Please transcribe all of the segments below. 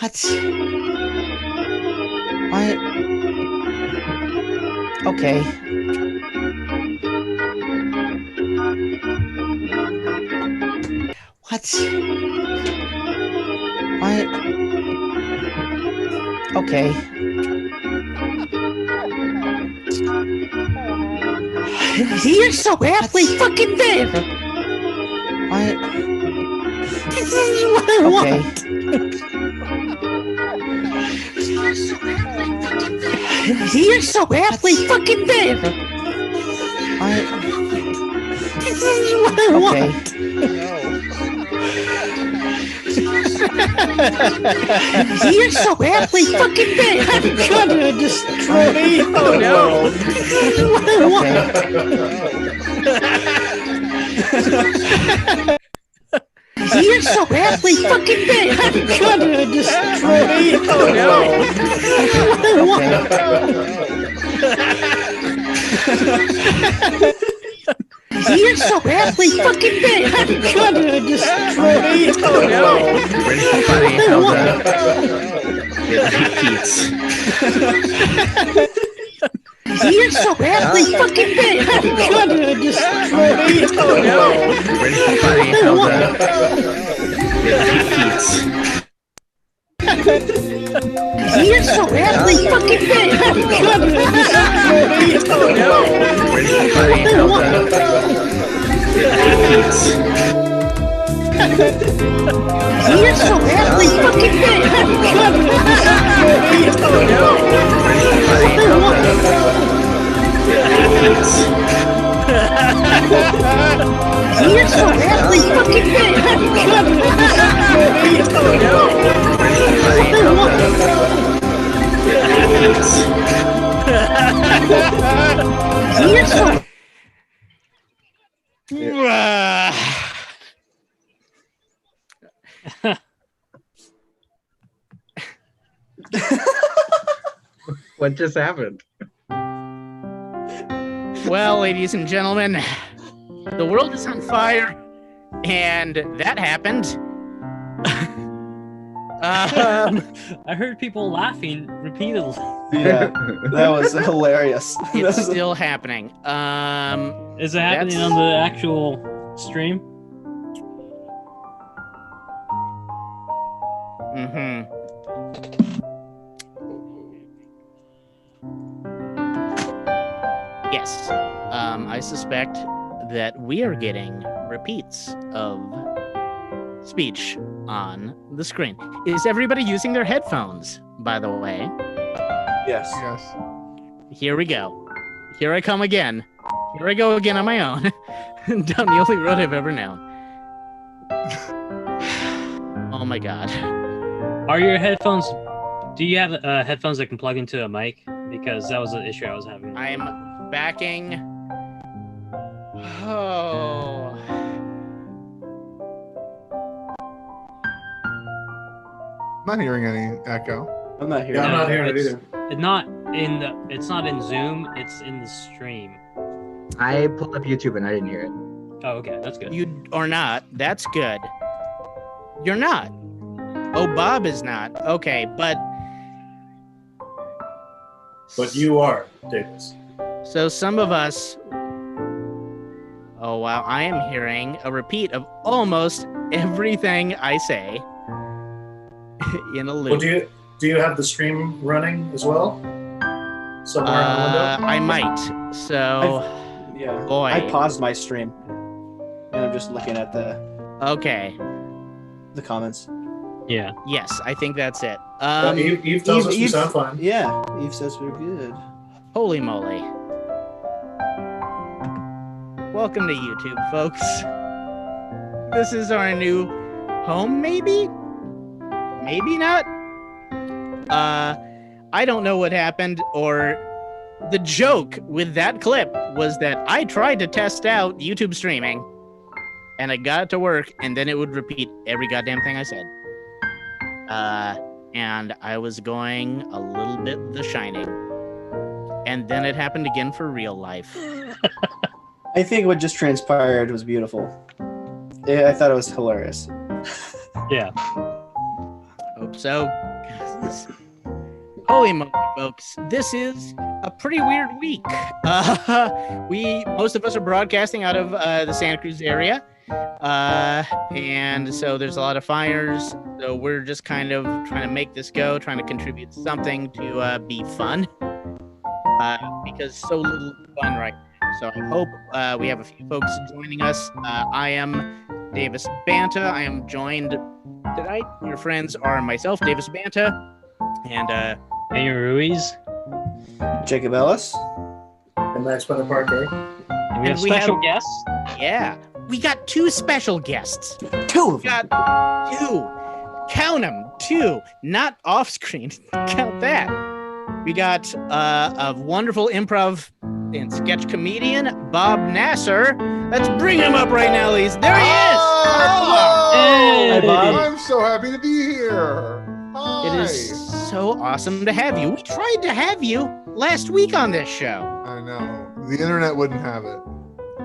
What? What? Okay. What? What? Okay. You're so aptly fucking there. What? This is what I want. You're so aptly fucking there. What? This is what I want. You're so aptly fucking there. I'm gonna destroy the world. This is what I want. You're so aptly fucking there. I'm gonna destroy the world. This is what I want. You're so aptly fucking there. I'm gonna destroy the world. Pretty funny how it repeats. You're so aptly fucking there. I'm gonna destroy the world. Pretty funny how it repeats. You're so aptly fucking there. I'm gonna destroy the world. Pretty funny how it repeats. You're so aptly fucking there. I'm gonna destroy the world. Pretty funny how it repeats. You're so aptly fucking there. I'm gonna destroy the world. Pretty funny how it repeats. You're so What just happened? Well, ladies and gentlemen, the world is on fire, and that happened. I heard people laughing repeatedly. Yeah, that was hilarious. It's still happening. Is it happening on the actual stream? Mm-hmm. Yes. I suspect that we are getting repeats of speech on the screen. Is everybody using their headphones, by the way? Yes. Here we go. Here I come again. Here I go again on my own. Down the only road I've ever known. Oh my god. Are your headphones... Do you have headphones that can plug into a mic? Because that was an issue I was having. I'm backing. Oh. I'm not hearing any echo. I'm not hearing. Yeah, I'm not hearing it It's- either. It's not in Zoom, it's in the stream. I pulled up YouTube and I didn't hear it. Oh, okay, that's good. You are not. That's good. You're not. Oh, Bob is not. Okay, but You are, Davis. so some of us. Oh wow, I am hearing a repeat of almost everything I say in a loop. Well, do you have the stream running as well? Somewhere on the window? I might. So, Yeah. boy. I paused my stream, and I'm just looking at the Okay. comments. Yeah. Yes, I think that's it. Eve tells us we Eve- sound fine. Yeah, Eve says we're good. Holy moly. Welcome to YouTube, folks. This is our new home, maybe? Maybe not? I don't know what happened, or the joke with that clip was that I tried to test out YouTube streaming, and I got it to work, and then it would repeat every goddamn thing I said. And I was going a little bit The Shining. And then it happened again for real life. I think what just transpired was beautiful. Yeah, I thought it was hilarious. Yeah. So, holy moly, folks, this is a pretty weird week. Most of us are broadcasting out of the Santa Cruz area, and so there's a lot of fires. So we're just kind of trying to make this go, trying to contribute something to be fun, because so little fun right now. So I hope we have a few folks joining us. I am Davis Banta. I am joined tonight. Your friends are myself, Davis Banta, and Daniel Ruiz. Jacob Ellis. And Max Bennett Parker. And we have special guests. yeah, we got two special guests. Two of We them. got two. Count them, two. Not off screen. Count that. We got a wonderful improv and sketch comedian, Bob Nasser. Let's bring him up right now, ladies. There he is. Hello! Hey. Hi, Bob. I'm so happy to be here. Hi. It is so awesome to have you. We tried to have you last week on this show. I know. The internet wouldn't have it.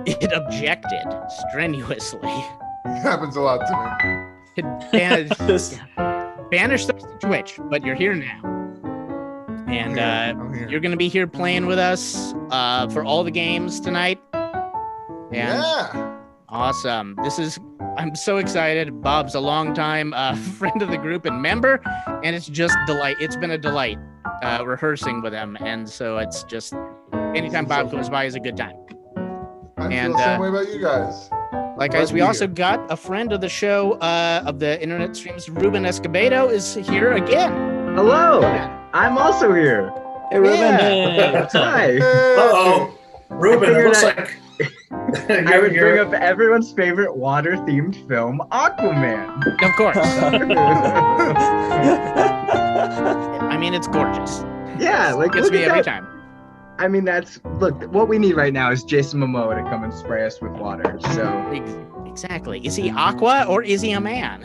It objected strenuously. It happens a lot to It banished us to Twitch, but you're here now. me. And I'm here. you're going to be here playing with us for all the games tonight. And Yeah. awesome. I'm so excited. Bob's a longtime friend of the group and member, and it's just delight. It's been a delight rehearsing with him, and so it's just anytime Bob comes by is a good time. I And, feel the same way about you guys. Like Glad guys, to we be also here. got a friend of the show of the internet streams, Ruben Escobedo, is here again. Hello. I'm also here. Hey, Ruben. Yeah. Hey, what's up? Hi. Hey. Uh-oh. Ruben, it figured looks I- like I would bring up everyone's favorite water-themed film, Aquaman. Of course. I mean, it's gorgeous. Yeah, like Gets look me at every that. time. I mean, look. What we need right now is Jason Momoa to come and spray us with water. So Exactly. Is he Aqua or is he a man?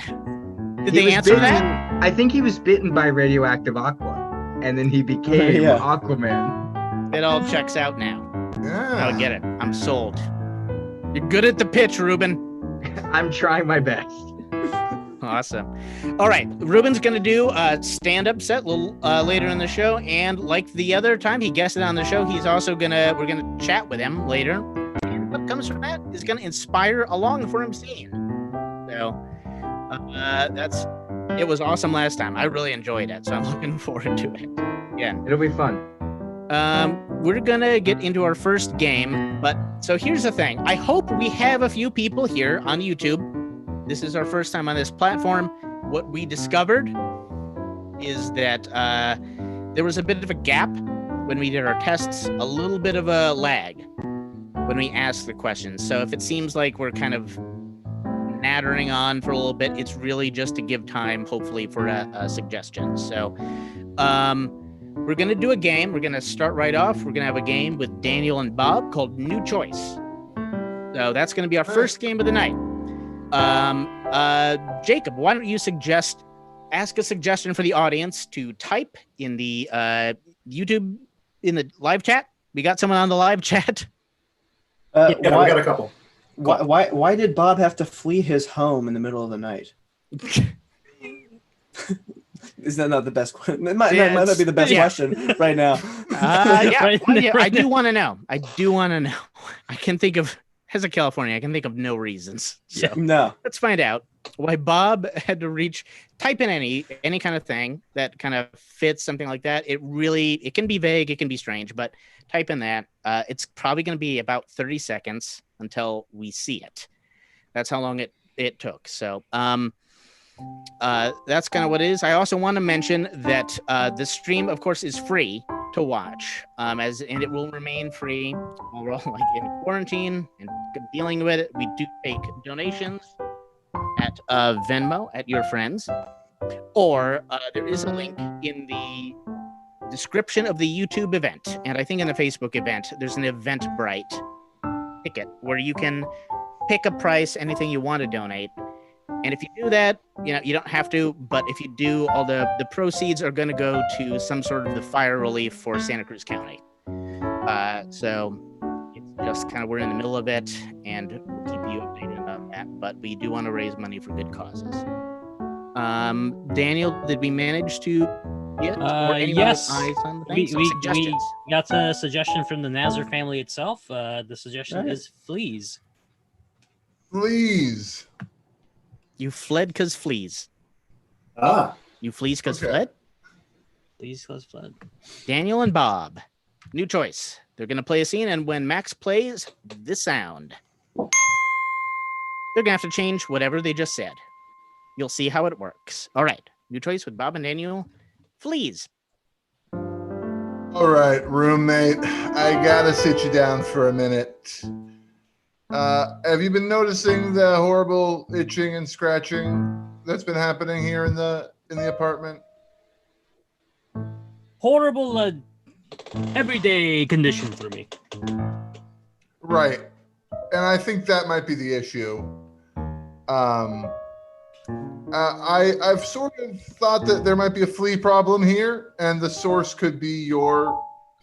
Did He they was answer bitten- that? I think he was bitten by radioactive aqua, and then he became Yeah. Aquaman. It all checks out now. Yeah. I'll get it. I'm sold. You're good at the pitch, Ruben. I'm trying my best. Awesome. All right, Ruben's gonna do a stand-up set a little later in the show, and like the other time he guested on the show, we're gonna chat with him later. And what comes from that is gonna inspire along for him scene. So it was awesome last time. I really enjoyed it, so I'm looking forward to it. Again. It'll be fun. We're gonna get into our first game, but so here's the thing. I hope we have a few people here on YouTube. This is our first time on this platform. What we discovered is that there was a bit of a gap when we did our tests, a little bit of a lag when we asked the questions. So if it seems like we're kind of nattering on for a little bit, it's really just to give time, hopefully, for a suggestion. So we're going to do a game. We're going to start right off. We're going to have a game with Daniel and Bob called New Choice. So that's going to be our first game of the night. Jacob, why don't you ask a suggestion for the audience to type in the YouTube, in the live chat? We got someone on the live chat. Yeah, we got a couple. Why did Bob have to flee his home in the middle of the night? Is that not the best question? It might not be the best question right now. I do want to know. I can think of, as a Californian, I can think of no reasons. So No. let's find out why Bob had to type in any kind of thing that kind of fits something like that. It can be vague, it can be strange, but type in that. It's probably going to be about 30 seconds until we see it. That's how long it took. So that's kind of what it is. I also want to mention that the stream, of course, is free to watch, and it will remain free while we're all like in quarantine and dealing with it. We do take donations at Venmo at your friends, or there is a link in the description of the YouTube event, and I think in the Facebook event there's an Eventbrite ticket where you can pick a price, anything you want to donate. And if you do that, you don't have to, but if you do, all the proceeds are going to go to some sort of the fire relief for Santa Cruz County. So it's just kind of, we're in the middle of it, and we'll keep you updated about that. But we do want to raise money for good causes. Daniel, did we manage to get yes. eyes on the We, thing? we, Suggestions. we got a suggestion from the Nazar family itself. The suggestion Right. is fleas. Please. You fled because fleas. Ah, You fleas because Okay. fled? Fleas cause flood. Daniel and Bob. New choice. They're going to play a scene, and when Max plays this sound, they're going to have to change whatever they just said. You'll see how it works. All right. New choice with Bob and Daniel. Fleas. All right, roommate. I gotta sit you down for a minute. Have you been noticing the horrible itching and scratching that's been happening here in the apartment? Horrible everyday condition for me. Right. And I think that might be the issue. I've sort of thought that there might be a flea problem here, and the source could be your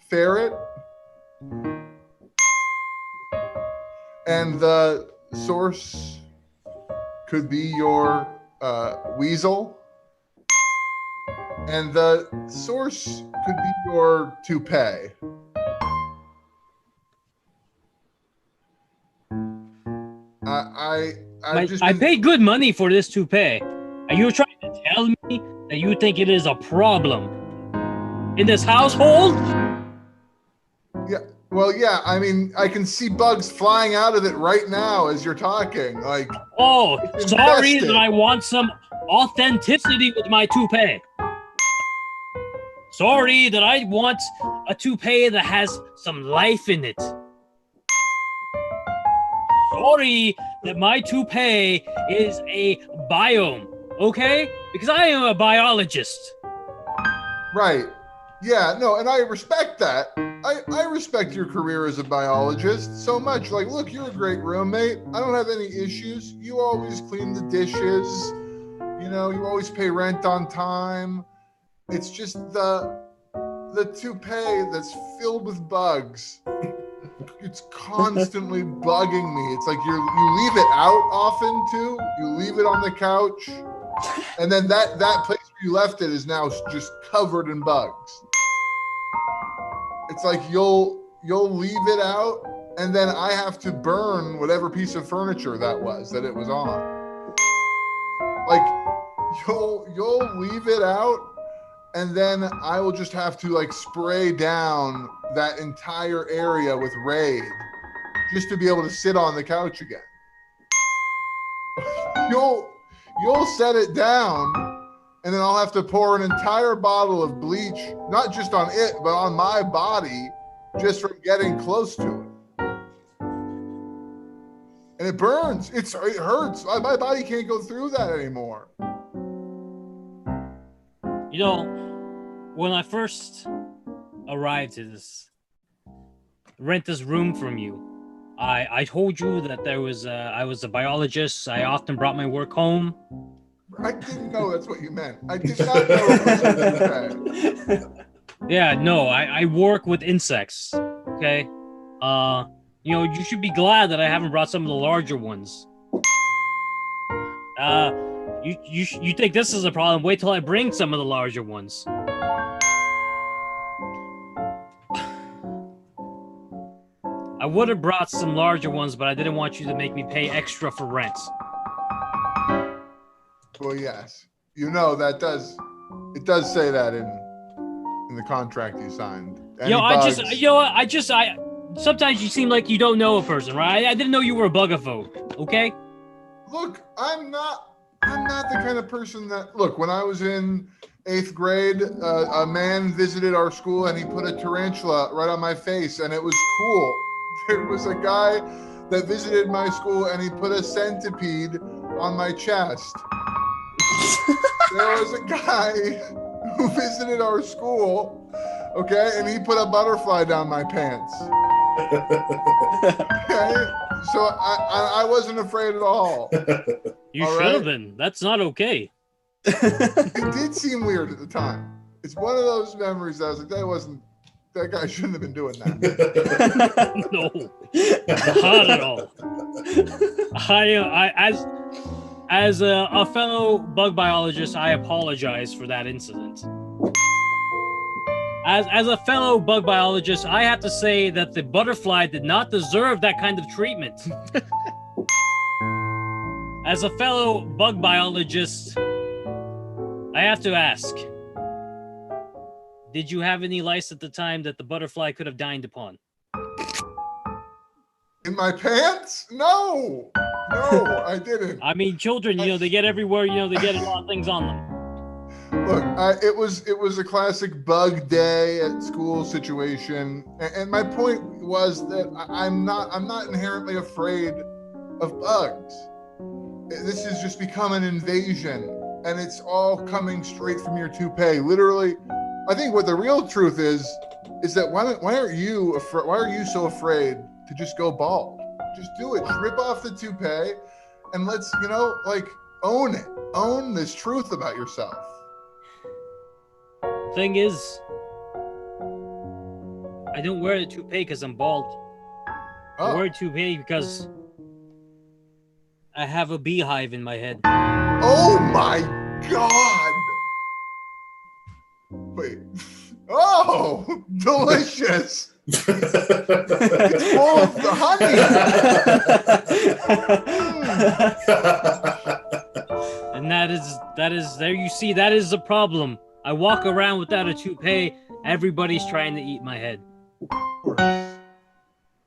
ferret. And the source could be your weasel. And the source could be your toupee. I paid good money for this toupee. Are you trying to tell me that you think it is a problem in this household? Yeah. Well, yeah. I mean, I can see bugs flying out of it right now as you're talking. Like, Oh, it's sorry infested. that I want some authenticity with my toupee. Sorry that I want a toupee that has some life in it. Sorry that my toupee is a biome, okay? Because I am a biologist. right. Yeah. No, and I respect that. I respect your career as a biologist so much. Like, look, you're a great roommate. I don't have any issues. You always clean the dishes. You know, you always pay rent on time. It's just the toupee that's filled with bugs. It's constantly bugging me. It's like you leave it out often too. You leave it on the couch, and then that place where you left it is now just covered in bugs. It's like you'll leave it out, and then I have to burn whatever piece of furniture that it was on. Like you'll leave it out, and then I will just have to like spray down that entire area with Raid just to be able to sit on the couch again. You'll set it down, and then I'll have to pour an entire bottle of bleach, not just on it, but on my body, just from getting close to it. And it burns. It hurts. My body can't go through that anymore. You know, when I first arrived to rent this room from you, I told you that I was a biologist. I often brought my work home. I didn't know that's what you meant. I did not know it was okay. Yeah, no, I work with insects. Okay, you know, you should be glad that I haven't brought some of the larger ones. You think this is a problem? Wait till I bring some of the larger ones. I would have brought some larger ones, but I didn't want you to make me pay extra for rent. Well, yes. You know it does say that in the contract you signed. Any bugs- sometimes you seem like you don't know a person, right? I didn't know you were a bugaphobe, okay? Look, I'm not the kind of person that, look, when I was in 8th grade, a man visited our school and he put a tarantula right on my face, and it was cool. There was a guy that visited my school and he put a centipede on my chest. There was a guy who visited our school, okay, and he put a butterfly down my pants. Okay? So I wasn't afraid at all. You All should right? have been. That's not okay. It did seem weird at the time. It's one of those memories that I was like, that guy shouldn't have been doing that. No, not at all. As a fellow bug biologist, I apologize for that incident. As a fellow bug biologist, I have to say that the butterfly did not deserve that kind of treatment. As a fellow bug biologist, I have to ask, did you have any lice at the time that the butterfly could have dined upon? In my pants? No, I didn't. I mean, children, they get everywhere, they get a lot of things on them. Look, it was a classic bug day at school situation, and my point was that I'm not inherently afraid of bugs. This has just become an invasion, and it's all coming straight from your toupee. Literally, I think what the real truth is that why are you so afraid to just go bald? Just do it. Just rip off the toupee, and let's own it. Own this truth about yourself. Thing is, I don't wear a toupee because I'm bald. I wear a toupee because I have a beehive in my head. Oh my God! Wait. Oh, delicious! It's full of the honey. And that is there you see, that is the problem. I walk around without a toupee. Everybody's trying to eat my head. Of course.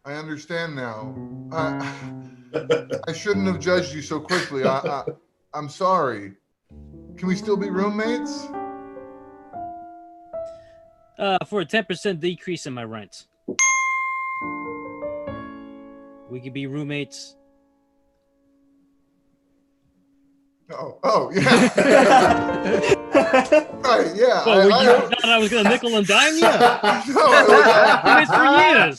I understand now. I shouldn't have judged you so quickly. I'm sorry. Can we still be roommates? For a 10% decrease in my rent. We could be roommates. Oh, yeah. Right, yeah. Well, you thought I was going to nickel and dime you? No, for years.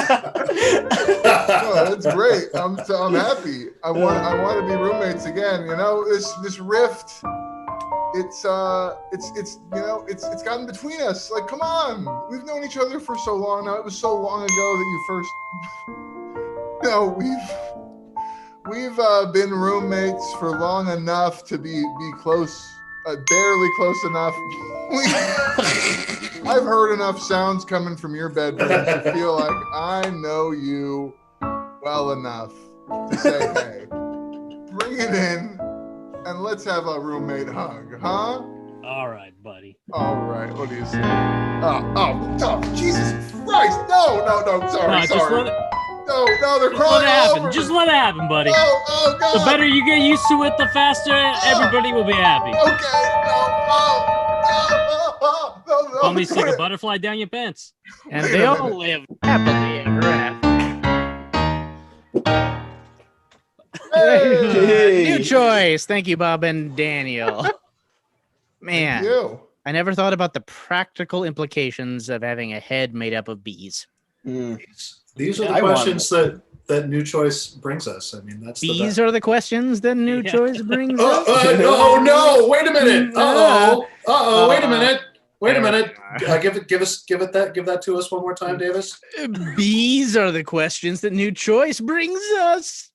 No, that's great. I'm happy. I want to be roommates again. This rift. It's gotten between us. Like, come on, we've known each other for so long now. It was so long ago that you first. No, we've been roommates for long enough to be close, barely close enough. I've heard enough sounds coming from your bedroom to feel like I know you well enough to say, hey, bring it in. And let's have a roommate hug, huh? All right, buddy. All right, what do you say? Oh, Jesus Christ! No, sorry. No, they're crawling all over. Just let it happen, buddy. Oh, God. The better you get used to it, the faster everybody will be happy. Okay, no. Want me to stick a butterfly down your pants? And they all live happily ever after. Hey. New choice. Thank you, Bob and Daniel. Man, Thank you. I never thought about the practical implications of having a head made up of bees. These are the questions that New Choice brings us. I mean, that's These are the questions that New Choice brings us. Oh no! Wait a minute! Wait a minute! Wait a minute! Give that to us one more time, Davis. These are the questions that New Choice brings us.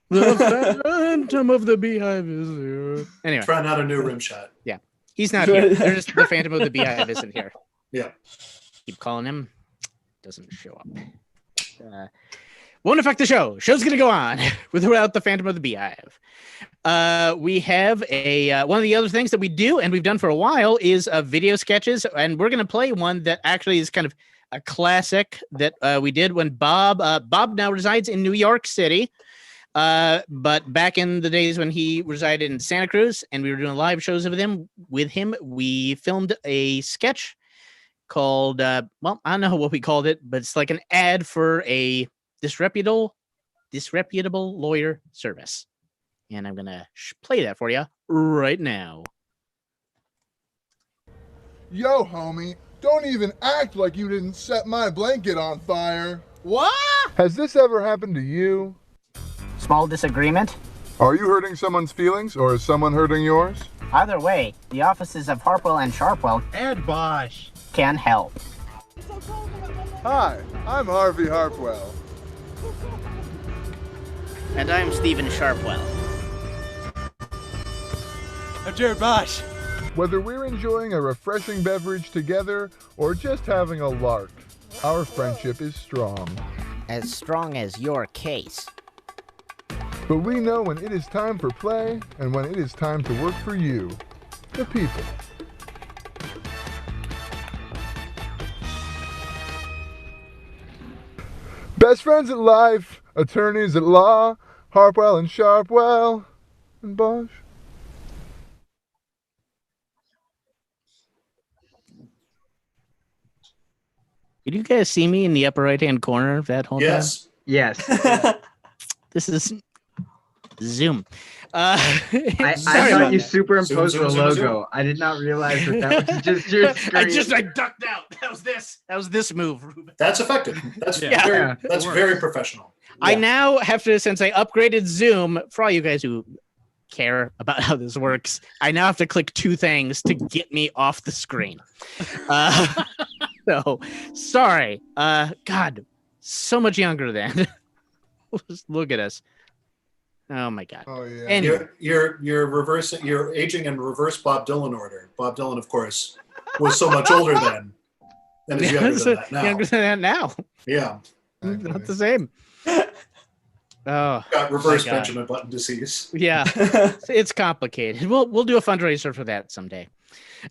The Phantom of the Beehive is here. Anyway, trying out a new rim shot. Yeah, he's not here. They're just the Phantom of the Beehive isn't here. Yeah, keep calling him. Doesn't show up. Won't affect the show. Show's gonna go on without the Phantom of the Beehive. We have a one of the other things that we do and we've done for a while is video sketches, and we're gonna play one that actually is kind of a classic that we did when Bob now resides in New York City. But back in the days when he resided in Santa Cruz and we were doing live shows with him, we filmed a sketch called, I don't know what we called it, but it's like an ad for a disreputable lawyer service. And I'm going to play that for you right now. Yo, homie, don't even act like you didn't set my blanket on fire. What? Has this ever happened to you? Small disagreement? Are you hurting someone's feelings, or is someone hurting yours? Either way, the offices of Harpwell and Sharpwell and Bosch can help. Hi, I'm Harvey Harpwell. And I'm Stephen Sharpwell. I'm Jared Bosch. Whether we're enjoying a refreshing beverage together or just having a lark, our friendship is strong. As strong as your case. But we know when it is time for play and when it is time to work for you, the people. Best friends at life, attorneys at law, Harpwell and Sharpwell and Bosch. Did you guys see me in the upper right-hand corner of that whole Yes. Yes. time? This is Zoom. I Sorry thought about you that. superimposed Zoom, the zoom, zoom, logo. I did not realize that was just your screen. I ducked out. That was this move, Ruben. That's effective. That's Yeah. very, that's It very works. professional. I now have to, since I upgraded Zoom, for all you guys who care about how this works, I now have to click 2 things to get me off the screen. So sorry. God, so much younger then. Just look at us. Oh my God. Oh yeah. Anyway. You're reversing. You're aging in reverse Bob Dylan order. Bob Dylan, of course, was so much older then, and is younger than that now. Younger than that now. Yeah, Not the same. Oh, got reverse my God. Benjamin Button disease. Yeah, it's complicated. We'll do a fundraiser for that someday,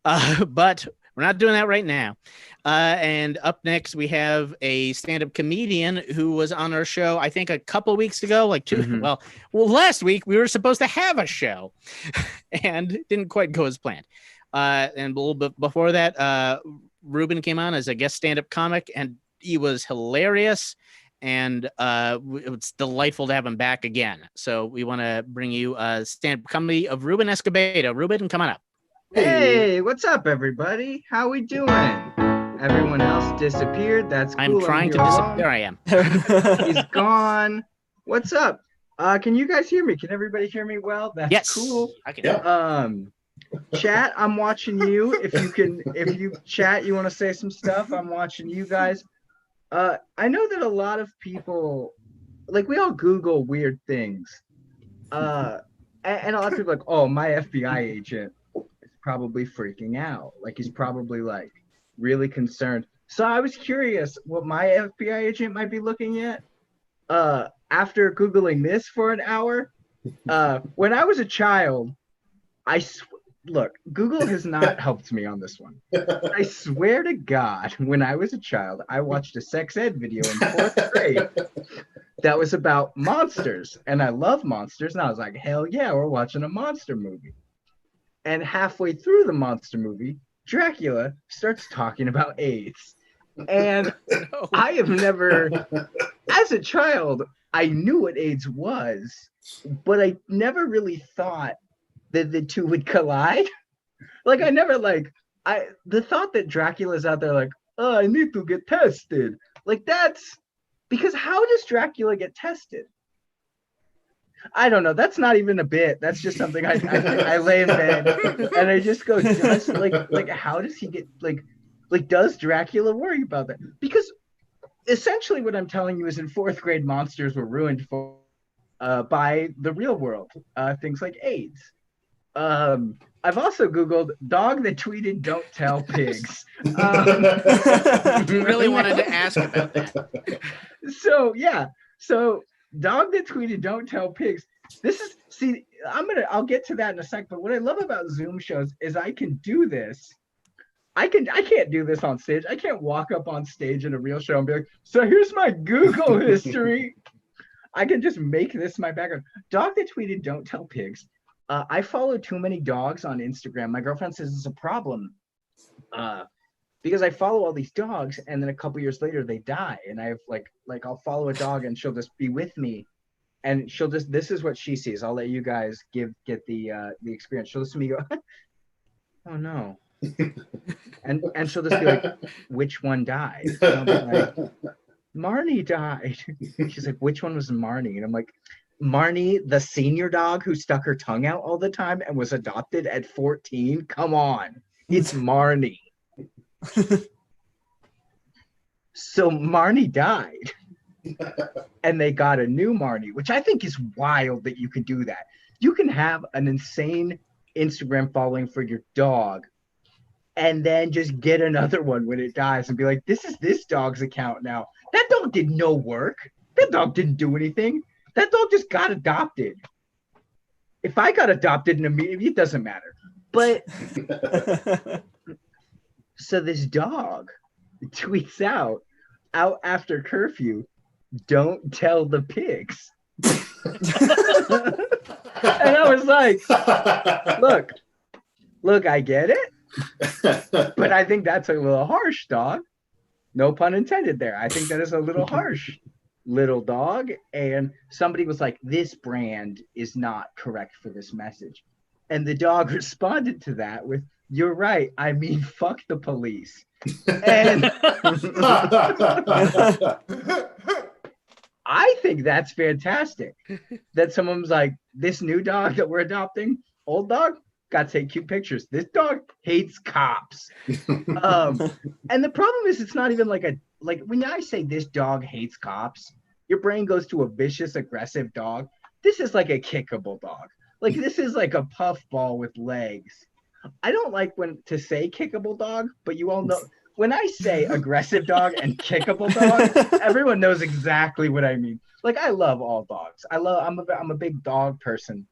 but we're not doing that right now. And up next, we have a stand-up comedian who was on our show, I think, a couple weeks ago, like 2. Mhm. Well, last week we were supposed to have a show, and it didn't quite go as planned. And a little bit before that, Ruben came on as a guest stand-up comic, and he was hilarious. And it's delightful to have him back again. So we want to bring you a stand-up comedy of Ruben Escobedo. Ruben, come on up. Hey, what's up, everybody? How we doing? Everyone else disappeared. That's cool. I'm trying to here disappear. alone. There I am. He's gone. What's up? Can you guys hear me? Can everybody hear me well? That's Yes. cool. I can. Yeah. Chat, I'm watching you. If you chat, you want to say some stuff, I'm watching you guys. I know that a lot of people, like, we all Google weird things. And a lot of people are like, oh, my FBI agent is probably freaking out. Like, he's probably like really concerned. So I was curious what my FBI agent might be looking at. After Googling this for an hour, when I was a child, look, Google has not helped me on this one. I swear to God, when I was a child, I watched a sex ed video in 4th grade that was about monsters. And I love monsters. And I was like, hell yeah, we're watching a monster movie. And halfway through the monster movie, Dracula starts talking about AIDS. And I have never, as a child, I knew what AIDS was, but I never really thought that the two would collide. Like, I never the thought that Dracula's out there like, oh, I need to get tested. Like, that's because how does Dracula get tested? I don't know. That's not even a bit. That's just something I lay in bed and I just go, like how does he get like does Dracula worry about that? Because essentially what I'm telling you is in 4th grade, monsters were ruined for by the real world, things like AIDS. I've also Googled dog that tweeted don't tell pigs. Really wanted to ask about that. So yeah, so dog that tweeted don't tell pigs. I'll get to that in a sec, but what I love about Zoom shows is I can do this. I can't do this on stage. I can't walk up on stage in a real show and be like, so here's my Google history. I can just make this my background. Dog that tweeted don't tell pigs. I follow too many dogs on Instagram. My girlfriend says it's a problem because I follow all these dogs and then a couple years later they die. And I have like I'll follow a dog and she'll just be with me and she'll just, this is what she sees. I'll let you guys get the experience. She'll listen to me go, oh no. and she'll just be like, which one died? And I'll be like, Marnie died. She's like, which one was Marnie? And I'm like, Marnie, the senior dog who stuck her tongue out all the time and was adopted at 14? Come on. It's Marnie. So Marnie died. and they got a new Marnie, which I think is wild that you could do that. You can have an insane Instagram following for your dog and then just get another one when it dies and be like, this is this dog's account now. That dog did no work. That dog didn't do anything. That dog just got adopted. If I got adopted in a meeting, it doesn't matter. But so this dog tweets out after curfew, don't tell the pigs. And I was like, look, I get it, but I think that's a little harsh, dog. No pun intended there. I think that is a little harsh, little dog. And somebody was like, this brand is not correct for this message. And the dog responded to that with, you're right. I mean, fuck the police. And I think that's fantastic that someone's like, this new dog that we're adopting, old dog, got to take cute pictures. This dog hates cops. And the problem is it's not even like when I say this dog hates cops, your brain goes to a vicious, aggressive dog. This is like a kickable dog. Like this is like a puffball with legs. I don't like to say kickable dog, but you all know when I say aggressive dog and kickable dog, everyone knows exactly what I mean. Like I love all dogs. I'm a big dog person.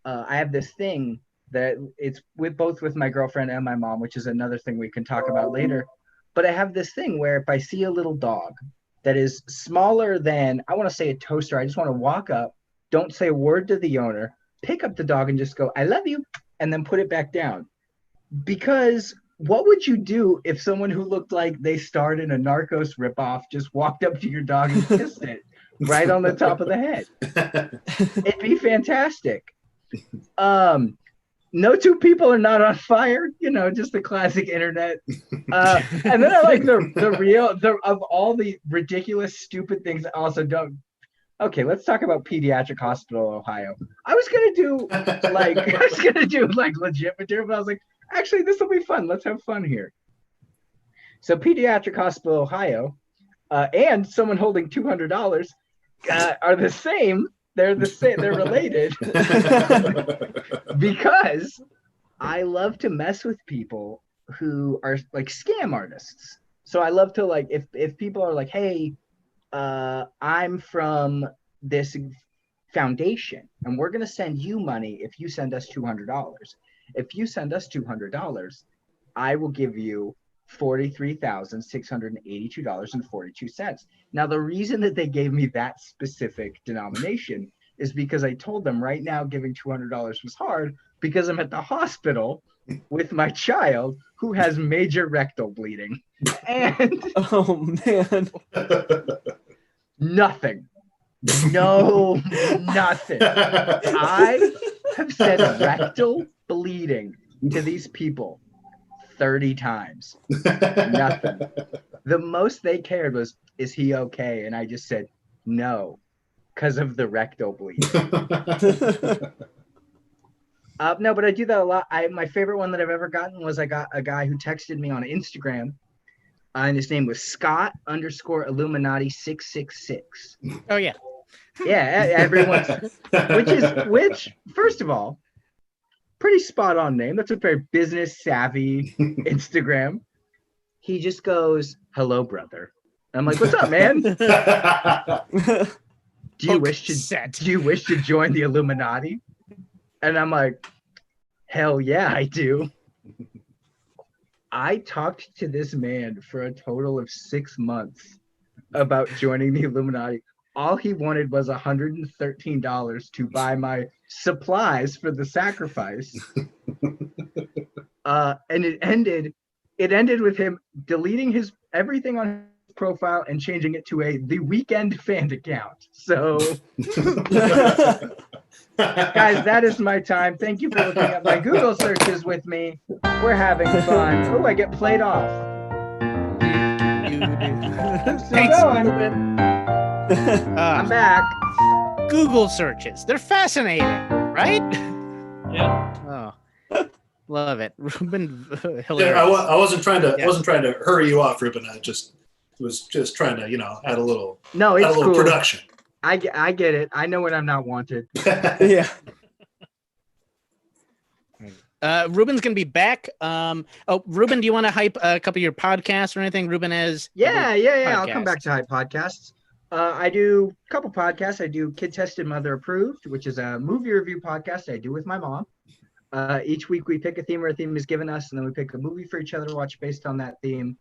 I have this thing that it's with my girlfriend and my mom, which is another thing we can talk about later. But I have this thing where if I see a little dog that is smaller than, I want to say a toaster, I just want to walk up, don't say a word to the owner, pick up the dog and just go, I love you, and then put it back down. Because what would you do if someone who looked like they starred in a Narcos ripoff just walked up to your dog and kissed it right on the top of the head? It'd be fantastic. No two people are not on fire, just the classic internet. And then I like of all the ridiculous, stupid things that also don't. Okay, let's talk about Pediatric Hospital, Ohio. I was gonna do legit material, but I was like, actually, this will be fun. Let's have fun here. So Pediatric Hospital, Ohio, and someone holding $200 are the same. They're the same. They're related because I love to mess with people who are like scam artists. So I love to if people are like, hey, I'm from this foundation and we're going to send you money if you send us $200. If you send us $200, I will give you $43,682.42. Now, the reason that they gave me that specific denomination is because I told them right now giving $200 was hard because I'm at the hospital with my child who has major rectal bleeding. And oh, man. Nothing. No, nothing. I have said rectal bleeding to these people 30 times. Nothing. The most they cared was, is he okay? And I just said, no, because of the rectal bleed. No, but I do that a lot. My favorite one that I've ever gotten was I got a guy who texted me on Instagram. And his name was Scott_Illuminati666. Oh, yeah. Yeah, everyone's, which, first of all, pretty spot on name. That's a very business savvy Instagram. He just goes, hello, brother. I'm like, what's up, man? Do you wish to join the Illuminati? And I'm like, hell yeah, I do. I talked to this man for a total of 6 months about joining the Illuminati. All he wanted was $113 to buy my supplies for the sacrifice. And it ended with him deleting everything on his profile and changing it to the Weekend fan account. So guys, that is my time. Thank you for looking at my Google searches with me. We're having fun. Oh, I get played off. I'm still going. I'm back. Google searches. They're fascinating, right? Yeah. Oh, love it. Ruben, hilarious. Yeah, I wasn't trying to hurry you off, Ruben. I just was just trying to, add a little, No, add a it's little cool. production. I get it. I know when I'm not wanted. Yeah. Ruben's gonna be back. Ruben, do you want to hype a couple of your podcasts or anything? Ruben has Yeah. I'll come back to hype podcasts. I do a couple podcasts. I do Kid Tested Mother Approved, which is a movie review podcast I do with my mom. Each week we pick a theme or a theme is given us, and then we pick a movie for each other to watch based on that theme.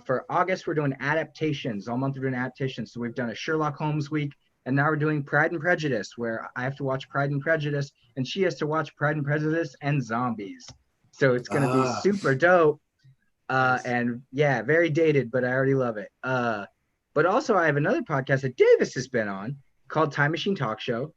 For August, we're doing adaptations. All month we're doing adaptations. So we've done a Sherlock Holmes week, and now we're doing Pride and Prejudice, where I have to watch Pride and Prejudice, and she has to watch Pride and Prejudice and Zombies. So it's going to be super dope. Nice. And yeah, very dated, but I already love it. But also I have another podcast that Davis has been on called Time Machine Talk Show.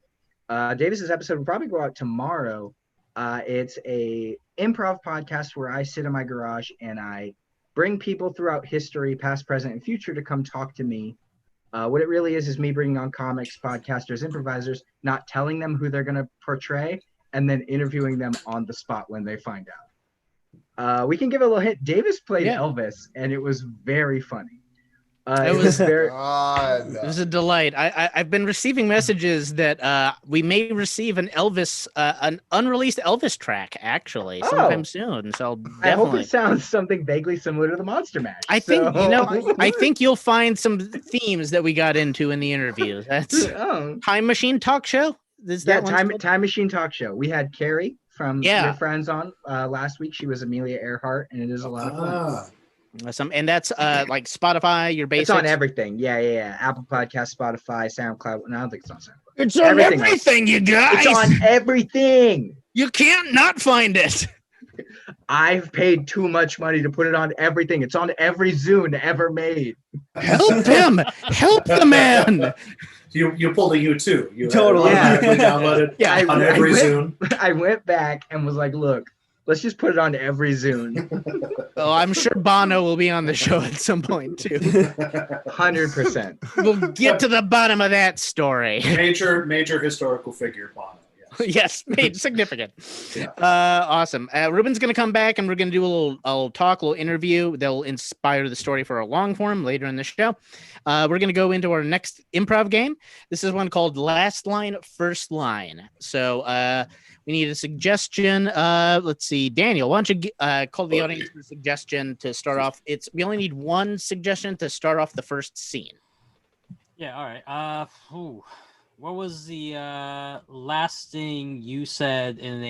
Davis's episode will probably go out tomorrow. It's a improv podcast where I sit in my garage and I bring people throughout history, past, present, and future to come talk to me. What it really is me bringing on comics, podcasters, improvisers, not telling them who they're going to portray, and then interviewing them on the spot when they find out. We can give a little hint. Davis played Elvis, and it was very funny. It was very. It was a delight. I've been receiving messages that we may receive an Elvis, an unreleased Elvis track actually sometime soon. So definitely. I hope it sounds something vaguely similar to the Monster Mash. I think I think you'll find some themes that we got into in the interview. That's Time Machine Talk Show. Is that Time Machine Talk Show. We had Carrie from your friends on last week. She was Amelia Earhart, and it is a lot of fun. And that's like Spotify, your basics. It's on everything. Yeah. Apple Podcast, Spotify, SoundCloud. No, I don't think it's on SoundCloud. It's on everything, you guys. It's on everything. You can't not find it. I've paid too much money to put it on everything. It's on every Zune ever made. Help him. Help the man. You pulled a U2. You totally downloaded on every Zune. I went back and was like, look, let's just put it on every Zune. Oh, I'm sure Bono will be on the show at some point too. 100%. We'll get to the bottom of that story. Major historical figure, Bono. Yes, made significant. Awesome. Ruben's going to come back and we're going to do a little talk, a little interview that will inspire the story for a long form later in the show. We're going to go into our next improv game. This is one called Last Line, First Line. So we need a suggestion. Let's see. Daniel, why don't you call the audience for a suggestion to start off? We only need one suggestion to start off the first scene. Yeah, all right. What was the last thing you said in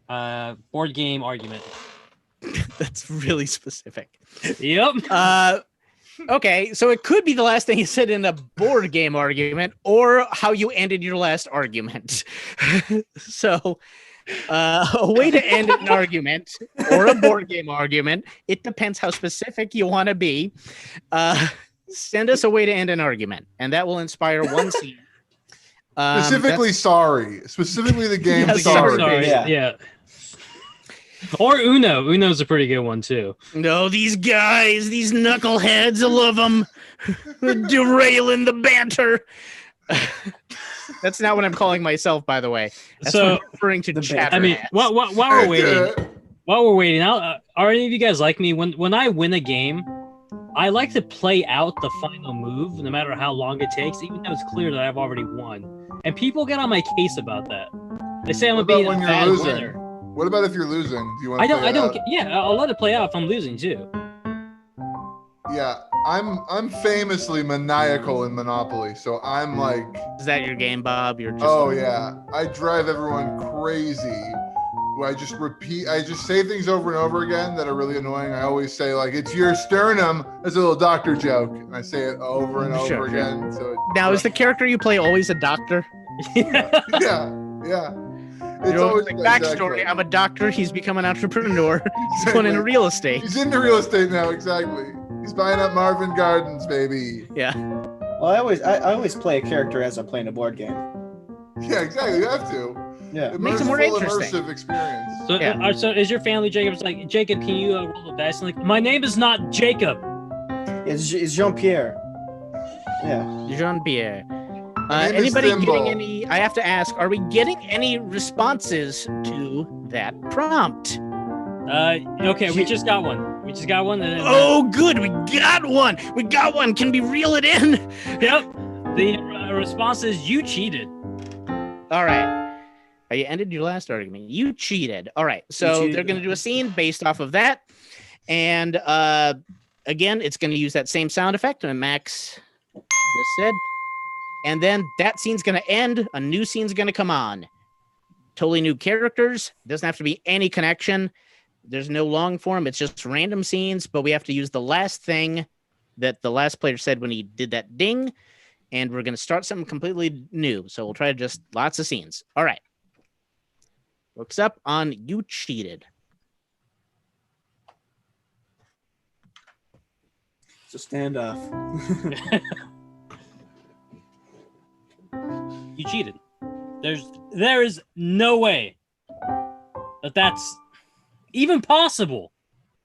a board game argument? That's really specific. Yep. Okay, so it could be the last thing you said in a board game argument or how you ended your last argument. So a way to end an argument or a board game argument, it depends how specific you want to be. Send us a way to end an argument, and that will inspire one scene. Specifically the game sorry. Yeah. Or Uno. Uno's a pretty good one too. No, these guys, these knuckleheads, I love them. Derailing the banter. That's not what I'm calling myself, by the way. That's what I'm referring to chat. I mean, while we're waiting, are any of you guys like me? When I win a game, I like to play out the final move, no matter how long it takes, even though it's clear that I've already won. And people get on my case about that. They say I'm a bad winner. What about if you're losing? Do you want? I don't. Yeah, I'll let it play out if I'm losing too. Yeah, I'm famously maniacal in Monopoly, so I'm like. Is that your game, Bob? You're just. Oh yeah, I drive everyone crazy. I just say things over and over again that are really annoying. I always say like, "It's your sternum" as a little doctor joke, and I say it over and over again. So now, is the character you play always a doctor? Yeah. It's always like backstory. Exactly. I'm a doctor. He's become an entrepreneur. He's going into real estate. He's into real estate now. Exactly. He's buying up Marvin Gardens, baby. Yeah. Well, I always play a character as I'm playing a board game. Yeah, exactly. You have to. Yeah. It makes it more interesting. Immersive experience. So, so is your family Jacob's like, Jacob? Can you roll the dice? And like, my name is not Jacob. It's Jean-Pierre. Yeah. Jean-Pierre. Anybody getting any? I have to ask: are we getting any responses to that prompt? Okay, we just got one. We just got one. Oh, good. We got one. We got one. Can we reel it in? Yep. The response is you cheated. All right. You ended your last argument. You cheated. All right. So they're going to do a scene based off of that. And again, it's going to use that same sound effect. And Max just said. And then that scene's going to end. A new scene's going to come on. Totally new characters. Doesn't have to be any connection. There's no long form. It's just random scenes. But we have to use the last thing that the last player said when he did that ding. And we're going to start something completely new. So we'll try to just lots of scenes. All right. Looks up on You Cheated. It's a standoff. You cheated. There is no way that that's even possible.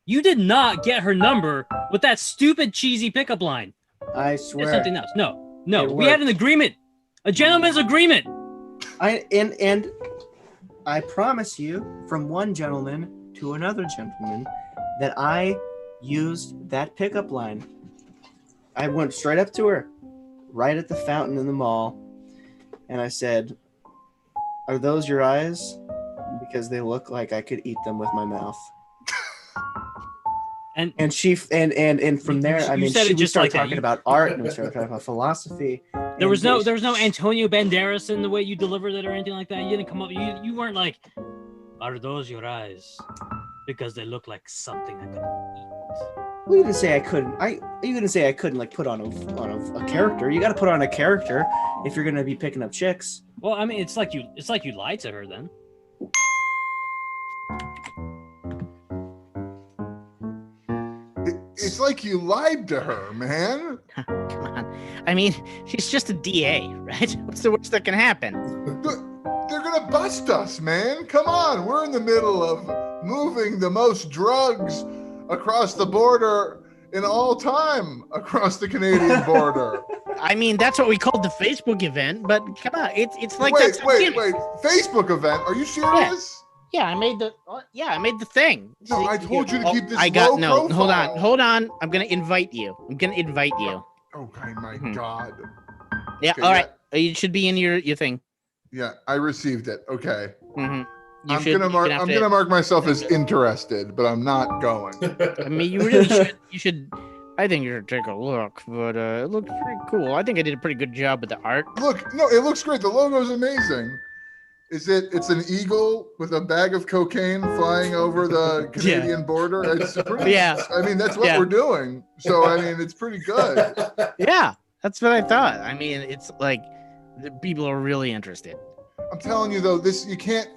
You did not get her number with that stupid cheesy pickup line. I swear. It's something else. No. It We had an agreement. A gentleman's agreement. And I promise you, from one gentleman to another gentleman, that I used that pickup line. I went straight up to her, right at the fountain in the mall, and I said, "Are those your eyes? Because they look like I could eat them with my mouth." And she and from there, I mean, we started talking about art and we started talking about philosophy. There was no Antonio Banderas in the way you delivered it or anything like that. You didn't come up. You weren't like, "Are those your eyes? Because they look like something I could eat." Well, you didn't say I couldn't. You didn't say I couldn't like put on a character. You got to put on a character if you're gonna be picking up chicks. Well, I mean, it's like you lied to her then. It's like you lied to her, man. Come on. I mean, she's just a DA, right? What's the worst that can happen? They're gonna bust us, man. Come on. We're in the middle of moving the most drugs across the border in all time across the Canadian border. I mean, that's what we called the Facebook event, but come on, it's like wait, Facebook event? Are you serious? Yeah, I made the thing. No, I told you to keep this low profile. Hold on. I'm gonna invite you. Okay, my God. Yeah, Okay, all right. You should be in your thing. Yeah, I received it. Okay. Mm-hmm. I'm gonna mark myself as interested, but I'm not going. I mean, you really should. You should. I think you should take a look, but it looks pretty cool. I think I did a pretty good job with the art. Look, no, it looks great. The logo's amazing. It's an eagle with a bag of cocaine flying over the Canadian border. It's pretty, I mean, that's what we're doing. So, I mean, it's pretty good. Yeah, that's what I thought. I mean, it's like the people are really interested. I'm telling you though,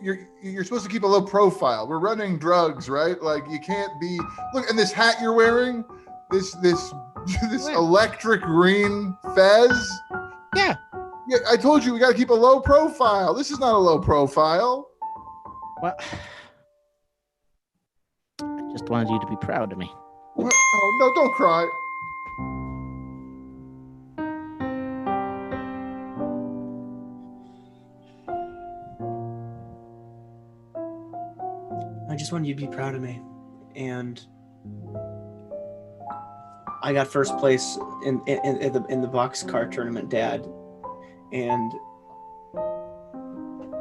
you're supposed to keep a low profile. We're running drugs, right? Like you can't be and this hat you're wearing, this electric green fez. Yeah. Yeah, I told you we got to keep a low profile. This is not a low profile. Well, I just wanted you to be proud of me. What? Oh, no, don't cry. I just wanted you to be proud of me. And I got first place in the boxcar tournament, Dad. And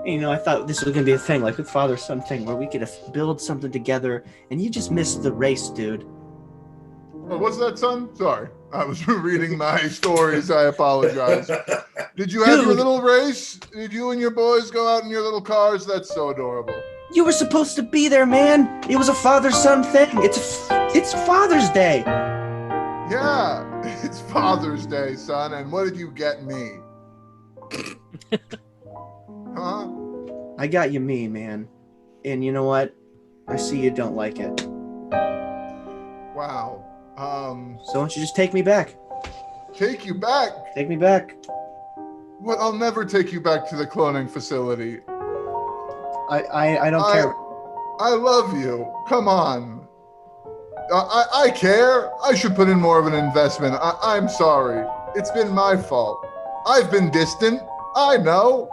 you know, I thought this was gonna be a thing, like with father-son thing, where we could build something together. And you just missed the race, dude. Oh, what's that, son? Sorry, I was reading my stories. I apologize. Did you have your little race? Did you and your boys go out in your little cars? That's so adorable. You were supposed to be there, man. It was a father-son thing. It's Father's Day. Yeah, it's Father's Day, son. And what did you get me? Huh? I got you me, man. And you know what? I see you don't like it. Wow. So why don't you just take me back? Take you back? Take me back. What? I'll never take you back to the cloning facility. I don't care. I love you. Come on. I care. I should put in more of an investment. I'm sorry. It's been my fault. I've been distant. I know.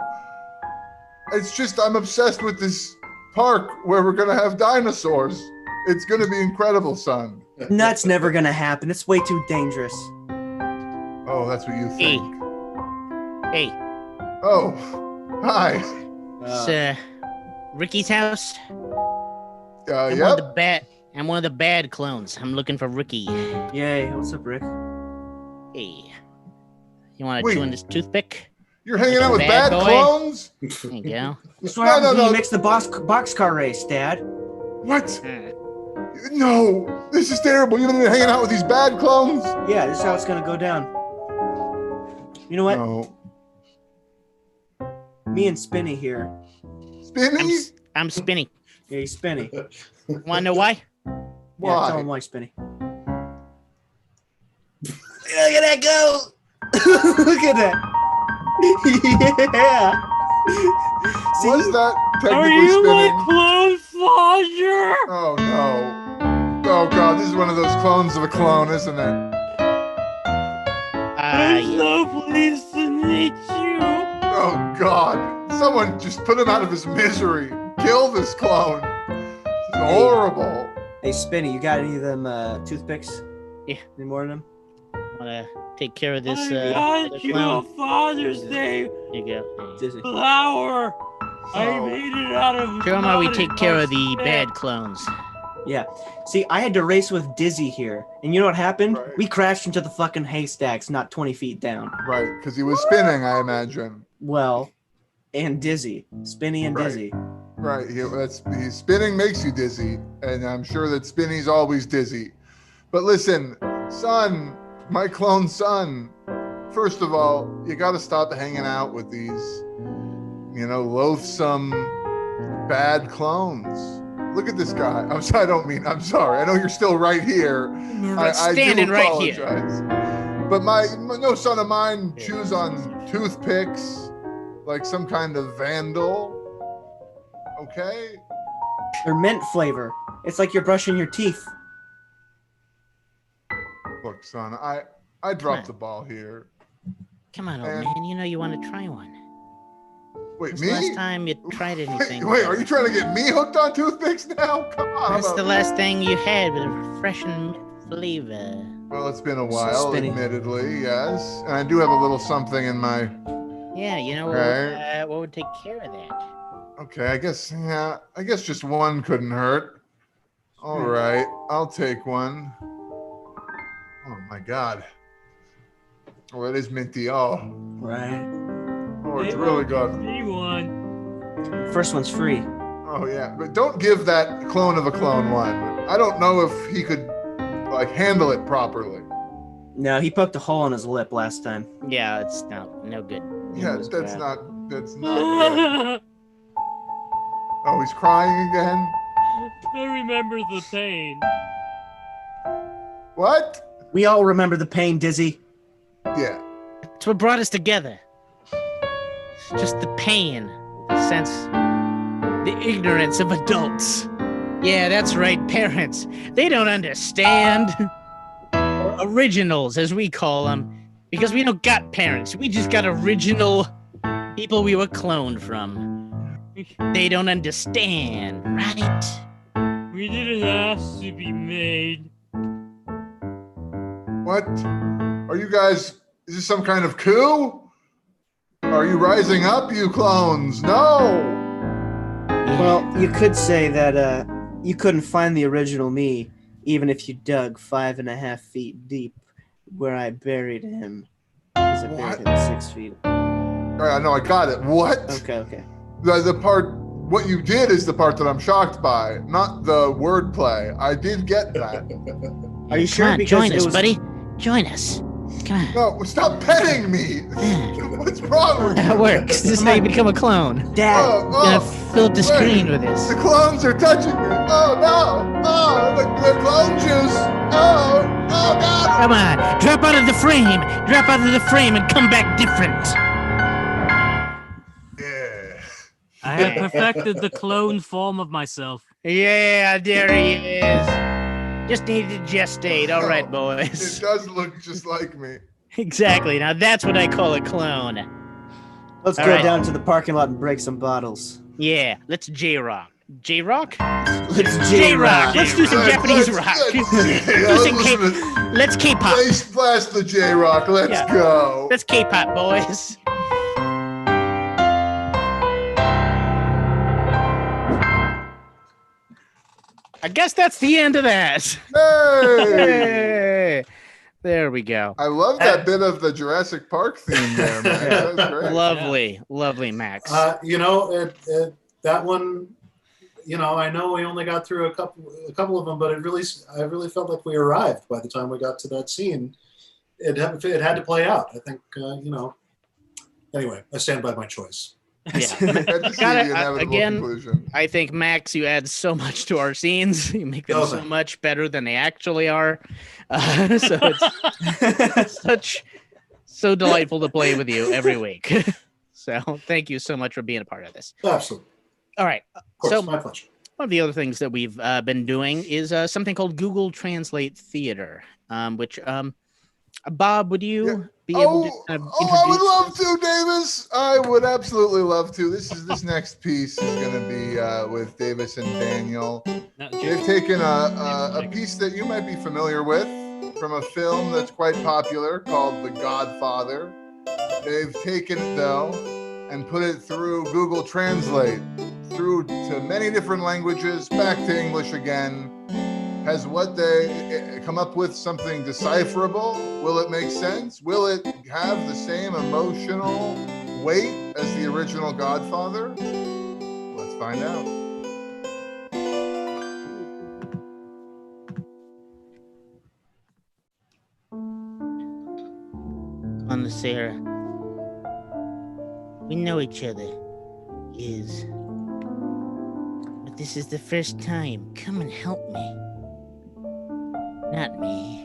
It's just I'm obsessed with this park where we're going to have dinosaurs. It's gonna be incredible, son. That's never gonna happen. It's way too dangerous. Oh, that's what you think. Hey, Oh, hi. it's Ricky's house. I'm Yep. I'm one of the bad clones. I'm looking for Ricky. Yay! What's up, Rick? Hey, you want to Wait. chew on this toothpick? You're hanging out with Bad bad boy? clones? There you go. This is what happens when no. you mix the boxcar race, Dad. What? No, this is terrible. You're hanging out with these bad clones? Yeah, this is how it's gonna go down. You know what? No. Me and Spinny here. Spinny? I'm Spinny. Yeah, he's Spinny. Want to know why? Why? Yeah, tell him why, Spinny. Look at that go! Look at that! Yeah! See, Was that Are technically you spinning? my clone father? Oh no. Oh god, this is one of those clones of a clone, isn't it? I'm so pleased to meet you. Oh god. Someone just put him out of his misery. Kill this clone. This is horrible. hey, Spinny, you got any of them toothpicks? Yeah. Any more of them? Want to take care of this I other got you a clown? Father's Day There you go. Dizzy. flower. I Oh. made it out of. Show 'em how we cotton take care of the myself. bad clones. Yeah. See, I had to race with Dizzy here, and you know what happened? Right. We crashed into the fucking haystacks, not 20 feet down. Right, because he was spinning, I imagine. Well, and Dizzy, Spinny and Right. Dizzy. Right, he's spinning makes you dizzy, and I'm sure that Spinny's always dizzy. But listen, son, my clone son, first of all, you got to stop hanging out with these, loathsome, bad clones. Look at this guy. I'm sorry. I know you're still right here. I Standing do right here. apologize. But no son of mine chews on toothpicks like some kind of vandal. Okay? They're mint flavor. It's like you're brushing your teeth. Look, son, I dropped the ball here. Come on, old And- man. You know you want to try one. Wait, When's me? the last time you tried anything? Wait, are you trying to get me hooked on toothpicks now? Come on. When's the last thing you had with a refreshing mint flavor? Well, it's been a while, Spinny. admittedly, yes. And I do have a little something in my... Yeah, you know Okay. what would take care of that? Okay, I guess just one couldn't hurt. All right, I'll take one. Oh my God. Oh, that is minty. Oh, Right. it's really good. Me one. First one's free. Oh yeah, but don't give that clone of a clone one. I don't know if he could handle it properly. No, he poked a hole in his lip last time. Yeah, it's no good. Yeah, was that's bad. not good. Oh, he's crying again. I remember the pain. What? We all remember the pain, Dizzy. Yeah. It's what brought us together. Just the pain, the sense, the ignorance of adults. Yeah, that's right, parents. They don't understand. Or originals, as we call them. Because we don't got parents. We just got original people we were cloned from. They don't understand, right? We didn't ask to be made. What? Are you guys? Is this some kind of coup? Are you rising up, you clones? No. Well, you could say that you couldn't find the original me, even if you dug 5.5 feet deep where I buried him. Because I buried him 6 feet. All right, no, I got it. What? Okay. The part. What you did is the part that I'm shocked by, not the wordplay. I did get that. Are you sure? Come on, Because join it us, was- buddy. Join us. Come on. No, stop petting me. What's wrong with That you? works. This is how you become a clone. Dad, Gonna fill up the screen with The this. clones are touching me. Oh no! Oh, the clone juice. Oh God! Come on, drop out of the frame. Drop out of the frame and come back different. Yeah. I have perfected the clone form of myself. Yeah, there he is. Just needed to gestate. All right, It boys. does look just like me. Exactly. Now that's what I call a clone. let's All go right. down to the parking lot and break some bottles. Yeah, let's J-Rock. J-Rock? Let's J-Rock. Let's do some Let's- Japanese let's- rock. let's- Do yeah, some listen K- to- Let's K-pop. Blast the J-Rock. Let's Yeah. go. Let's K-pop, boys. I guess that's the end of that. Hey! Hey, there we go. I love that bit of the Jurassic Park theme there, man. Yeah. That was great. Lovely, Max. That one, I know we only got through a couple of them, but I really felt like we arrived by the time we got to that scene. It had to play out. I think, Anyway, I stand by my choice. Yeah. Good to see Gotta- the inevitable again, conclusion. I think, Max, you add so much to our scenes. You make them so much better than they actually are. So it's so delightful to play with you every week. So thank you so much for being a part of this. Absolutely. All right. Of course, So my pleasure. one of the other things that we've been doing is something called Google Translate Theater, which Bob, would you be able to kind of I would introduce- love to, Davis. I would absolutely love to. This next piece is going to be with Davis and Daniel. They've taken a piece that you might be familiar with from a film that's quite popular called The Godfather. They've taken it though and put it through Google Translate through to many different languages, back to English again. Has what they come up with something decipherable? Will it make sense? Will it have the same emotional weight as the original Godfather? Let's find out. On Sarah, we know each other, Liz. But this is the first time. Come and help me. Not me.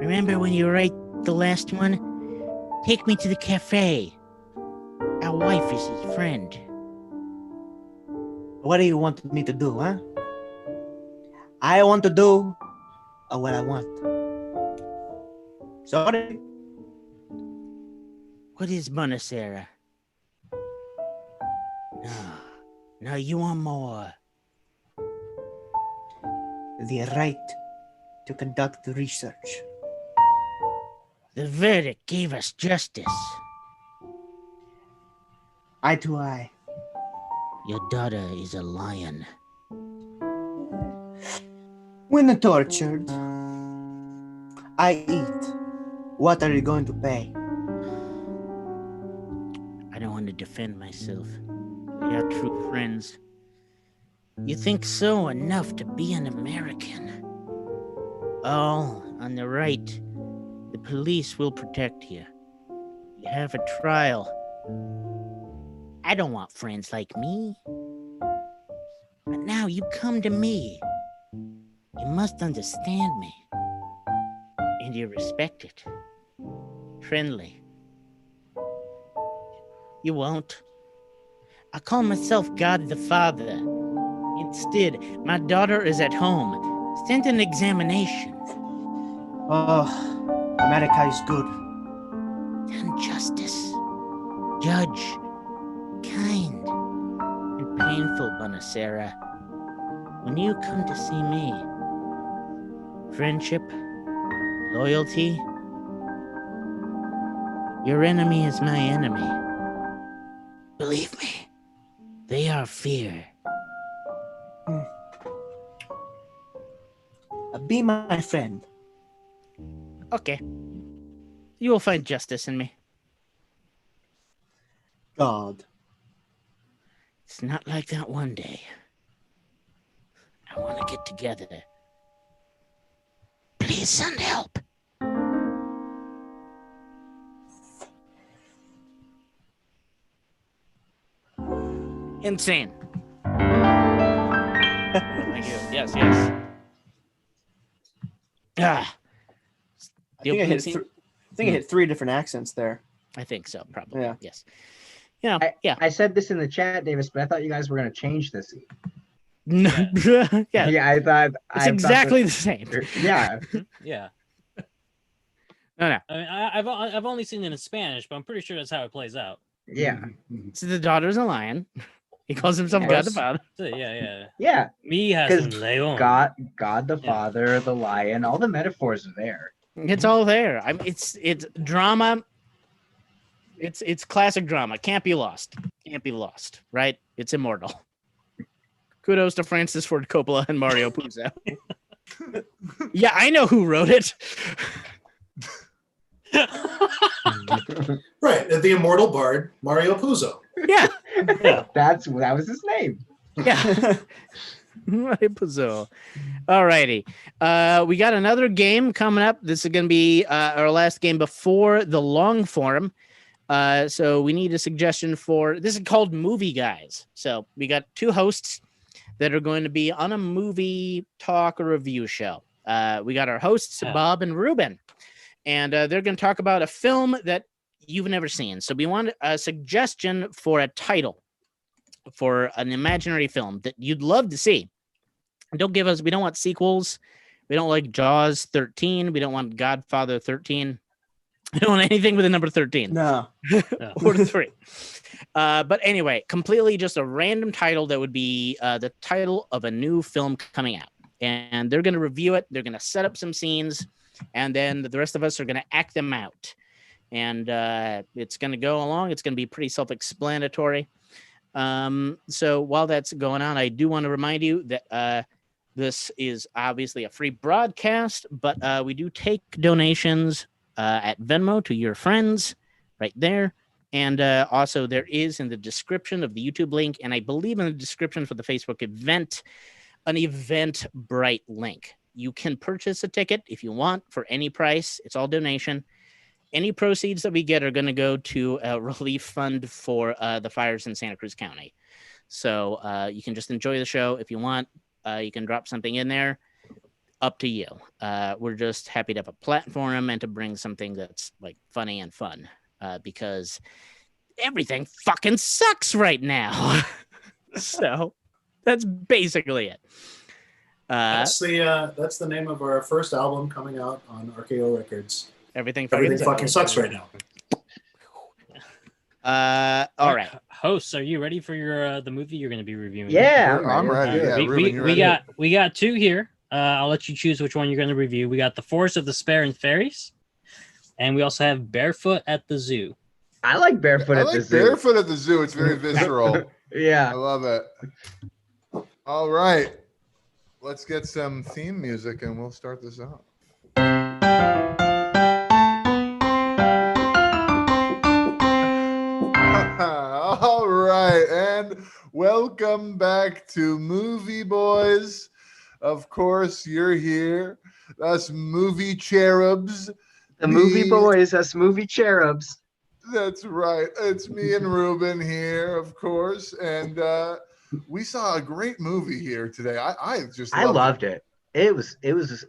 Remember when you write the last one? Take me to the cafe. Our wife is his friend. What do you want me to do, huh? I want to do what I want. Sorry. What is Bonacera? No, you want more. The right to conduct research. The verdict gave us justice. Eye to eye. Your daughter is a lion. When tortured, I eat. What are you going to pay? I don't want to defend myself. We are true friends. You think so enough to be an American. All on the right. The police will protect you. You have a trial. I don't want friends like me. But now you come to me. You must understand me. And you respect it. Friendly. You won't. I call myself God the Father. Instead, my daughter is at home. Send an examination. Oh, America is good. Done justice. Judge. Kind. And painful, Bonacera. When you come to see me, friendship, loyalty, your enemy is my enemy. Believe me, they are fear. Be my friend. Okay. You will find justice in me. God. It's not like that one day. I want to get together. Please send help. Insane. Thank you. Yes. Ah. I think I hit three different accents there. I think so, probably. Yeah. Yes. Yeah. I said this in the chat, Davis, but I thought you guys were going to change this. No. Yeah. Yeah, I thought It's exactly the same. Yeah. Yeah. No. I mean, I've only seen it in Spanish, but I'm pretty sure that's how it plays out. Yeah. So the daughter's a lion. He calls himself Yes. God the Father. Yeah. Yeah, Me has because un león. God the Yeah. Father, the Lion, all the metaphors are there. It's all there. I mean, it's drama. It's classic drama. Can't be lost. Can't be lost. Right? It's immortal. Kudos to Francis Ford Coppola and Mario Puzo. Yeah, I know who wrote it. Right, the immortal bard Mario Puzo. Yeah, That was his name. yeah. Mario Puzo. Alrighty. We got another game coming up. This is going to be our last game before the long form. So we need a suggestion for this is called Movie Guys. So we got two hosts that are going to be on a movie talk or review show. We got our hosts, Bob and Ruben, and they're going to talk about a film that you've never seen. So we want a suggestion for a title for an imaginary film that you'd love to see. Don't give us, we don't want sequels. We don't like Jaws 13. We don't want Godfather 13. We don't want anything with the number 13. No. Or 3. But anyway, completely just a random title that would be the title of a new film coming out. And they're going to review it. They're going to set up some scenes. And then the rest of us are going to act them out. And it's going to go along. It's going to be pretty self-explanatory. So while that's going on, I do want to remind you that this is obviously a free broadcast, but we do take donations at Venmo to your friends right there. And also there is in the description of the YouTube link, and I believe in the description for the Facebook event, an Eventbrite link. You can purchase a ticket if you want for any price. It's all donation. Any proceeds that we get are going to go to a relief fund for the fires in Santa Cruz County. So you can just enjoy the show. If you want, you can drop something in there. Up to you. We're just happy to have a platform and to bring something that's like funny and fun because everything fucking sucks right now. So that's basically it. That's the name of our first album coming out on RKO Records. Everything fucking sucks right now. All right. Hosts, are you ready for your the movie you're going to be reviewing? Yeah, I'm ready. Yeah, Ruben, you we ready? we got two here. I'll let you choose which one you're going to review. We got The Force of the Spare and Fairies, and we also have Barefoot at the Zoo. I like Barefoot at the Zoo. Barefoot at the Zoo. It's very visceral. I Yeah. love it. All right. Let's get some theme music and we'll start this off. All right. And welcome back to Movie Boys. Of course, you're here. Us movie cherubs. The movie boys, us movie cherubs. That's right. It's me and Ruben here, of course. And we saw a great movie here today. I loved it. It was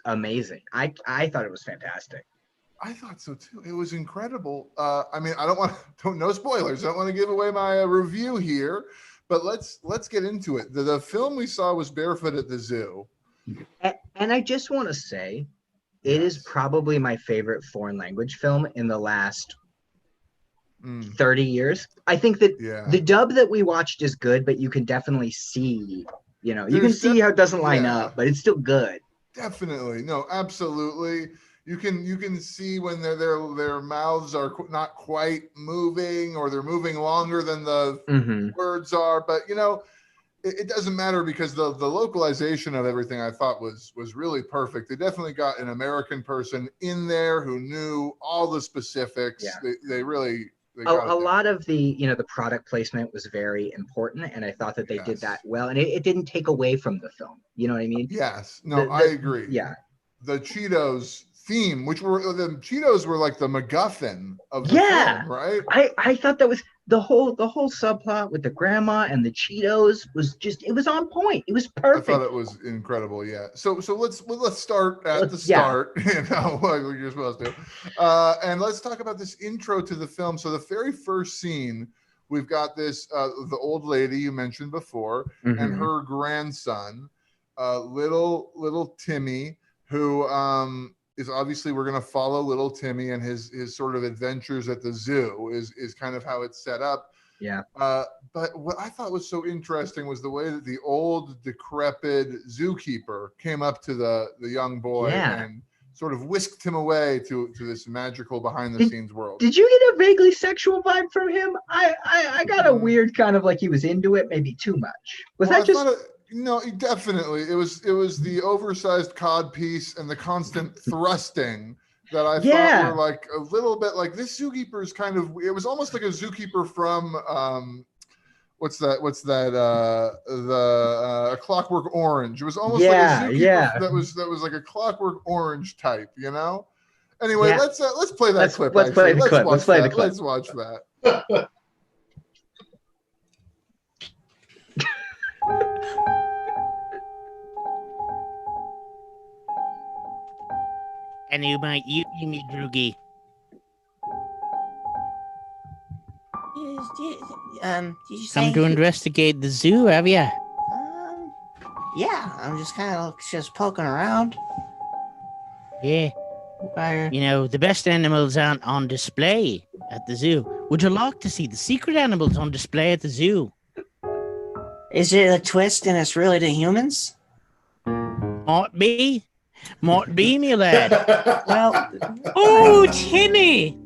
amazing. I thought it was fantastic. I thought so too. It was incredible. I mean, no spoilers. I don't want to give away my review here, but let's get into it. The film we saw was Barefoot at the Zoo. And I just want to say, it is probably my favorite foreign language film in the last 30 years. I think that the dub that we watched is good, but you can definitely see, you can see how it doesn't line up, but it's still good. Definitely. No, absolutely. You can see when their mouths are not quite moving, or they're moving longer than the words are. But it doesn't matter because the localization of everything I thought was really perfect. They definitely got an American person in there who knew all the specifics. Yeah. They really a lot of the the product placement was very important, and I thought that they did that well, and it didn't take away from the film. You know what I mean? Yes. No, I agree. Yeah. The Cheetos theme, the Cheetos were like the MacGuffin of the film, right? I thought that was the whole subplot with the grandma and the Cheetos it was on point. It was perfect. I thought it was incredible. Yeah. So let's start at the start, like you're supposed to, and let's talk about this intro to the film. So the very first scene, we've got this the old lady you mentioned before, and her grandson, little Timmy, who is obviously we're going to follow little Timmy and his sort of adventures at the zoo is kind of how it's set up. Yeah. But what I thought was so interesting was the way that the old decrepit zookeeper came up to the young boy and sort of whisked him away to this magical behind the scenes world. Did you get a vaguely sexual vibe from him? I got a weird kind of like he was into it, maybe too much. Was that just? No, definitely. It was the oversized cod piece and the constant thrusting that I thought were like a little bit like this zookeeper is kind of. It was almost like a zookeeper from what's that? The Clockwork Orange. It was almost like a zookeeper that was like a Clockwork Orange type, you know. Anyway, let's play that clip. Let's play the clip. Let's play the clip. Let's watch that. And you might use me, Droogie. Did you say Come to investigate the zoo, have ya? Yeah, I'm just kind of just poking around. Yeah. You know, the best animals aren't on display at the zoo. Would you like to see the secret animals on display at the zoo? Is it a twist and it's really the humans? Might be, me lad. Well, oh, Timmy!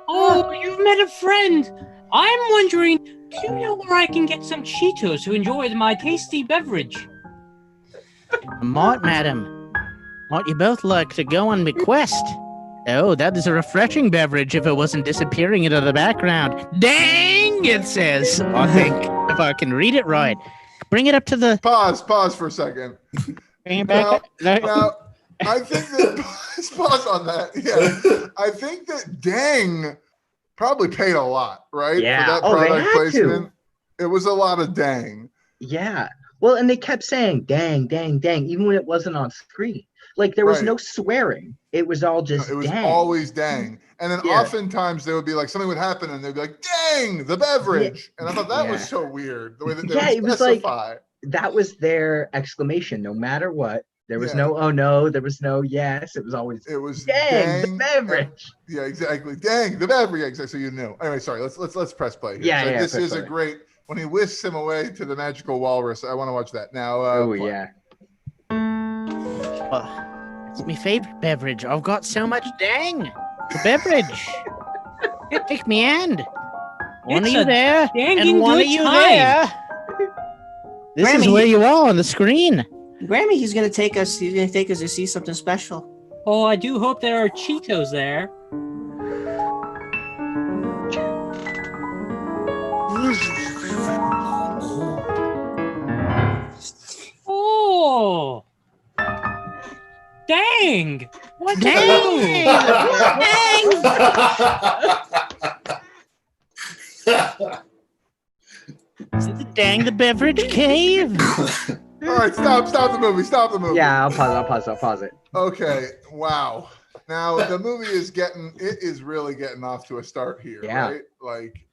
Oh, you've met a friend. I'm wondering, do you know where I can get some Cheetos to enjoy my tasty beverage? Might, madam. Might you both like to go on my quest? Oh, that is a refreshing beverage if it wasn't disappearing into the background. Dang, it says, I think, if I can read it right. Bring it up to the... Pause for a second. Bring it back now, I think that... pause on that. Yeah. I think that Dang probably paid a lot, right? Yeah. For that product placement. It was a lot of dang. Yeah. Well, and they kept saying dang, dang, dang, even when it wasn't on screen. Like there was no swearing. It was all just it was dang. always dang. And then oftentimes they would be like, something would happen and they'd be like, dang, the beverage. And I thought that was so weird. The way that they would specify. Like, that was their exclamation, no matter what. There was no oh no, there was no yes. It was always dang the beverage. Yeah, exactly. Dang the beverage. Yeah, exactly. So you knew. Anyway, sorry. Let's press play. Here. Yeah, this is a great when he whisks him away to the magical walrus. I want to watch that now. It's my favorite beverage. I've got so much dang. The beverage. Take me hand. One of you there, and one of you there. This is where you are on the screen. Grammy, he's gonna take us to see something special. Oh, I do hope there are Cheetos there. Oh, dang! What? Dang! Is it the Dang the Beverage Cave? All right, stop the movie. Stop the movie. Yeah, I'll pause it. Okay, wow. Now the movie is really getting off to a start here, right? Like,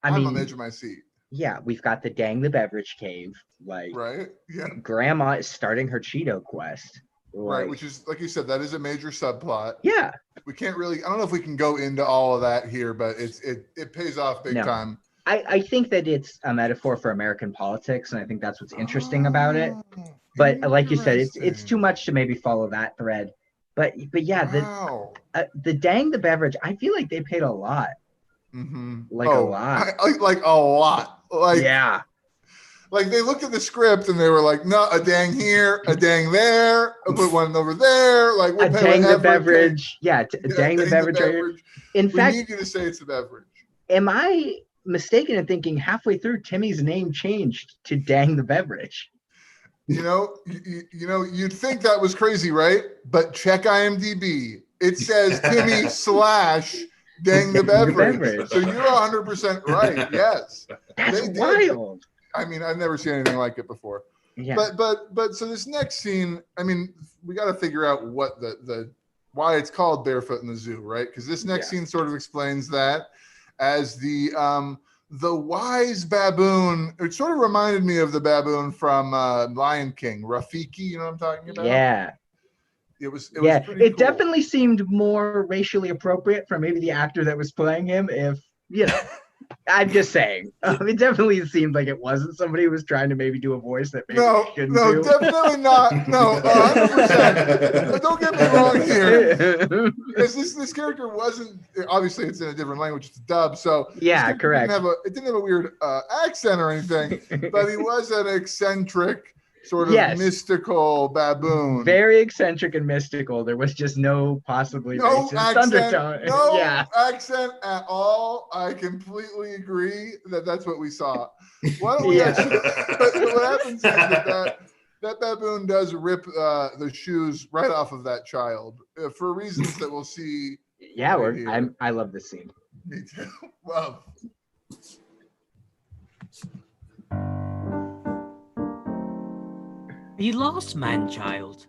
I'm on the edge of my seat. Yeah, we've got the Dang the Beverage Cave, like, right? Yeah. Grandma is starting her Cheeto quest. Right, which is, like you said, that is a major subplot. Yeah. We can't really, I don't know if we can go into all of that here, but it pays off big time. I think that it's a metaphor for American politics, and I think that's what's interesting about it. But like you said, it's too much to maybe follow that thread. But yeah, the Dang the Beverage, I feel like they paid a lot. Mm-hmm. Like a lot. Like a lot. Like yeah. Like they looked at the script and they were like, no, a dang here, a dang there, I'll put one over there. Like we'll pay dang the beverage. Yeah, dang the beverage. In fact, we need you to say it's the beverage. Am I mistaken in thinking halfway through Timmy's name changed to Dang the Beverage? You know, you'd think that was crazy, right? But check IMDb. It says Timmy / Dang the Beverage. So you're 100% right. Yes. That's wild. I mean, I've never seen anything like it before. Yeah. But so this next scene, I mean, we got to figure out what why it's called Barefoot in the Zoo, right? Because this next scene sort of explains that as the wise baboon. It sort of reminded me of the baboon from Lion King, Rafiki. You know what I'm talking about? Yeah. It was pretty cool. Definitely seemed more racially appropriate for maybe the actor that was playing him. If you know. I'm just saying. It definitely seemed like it wasn't somebody who was trying to maybe do a voice that maybe No, shouldn't no, do. definitely not. No, 100%. But don't get me wrong here. Because this character wasn't, obviously it's in a different language, it's dub, so Yeah, this character correct. Didn't have a weird accent or anything, but he was an eccentric, sort of Yes. mystical baboon. Very eccentric and mystical. There was just no possibly No racist accent, undertone. no Yeah. accent at all. I completely agree that that's what we saw. Why don't we Yeah. actually, but what happens is that baboon does rip the shoes right off of that child for reasons that we'll see. Yeah, right here. I love this scene. Me too. Love. You lost, man-child.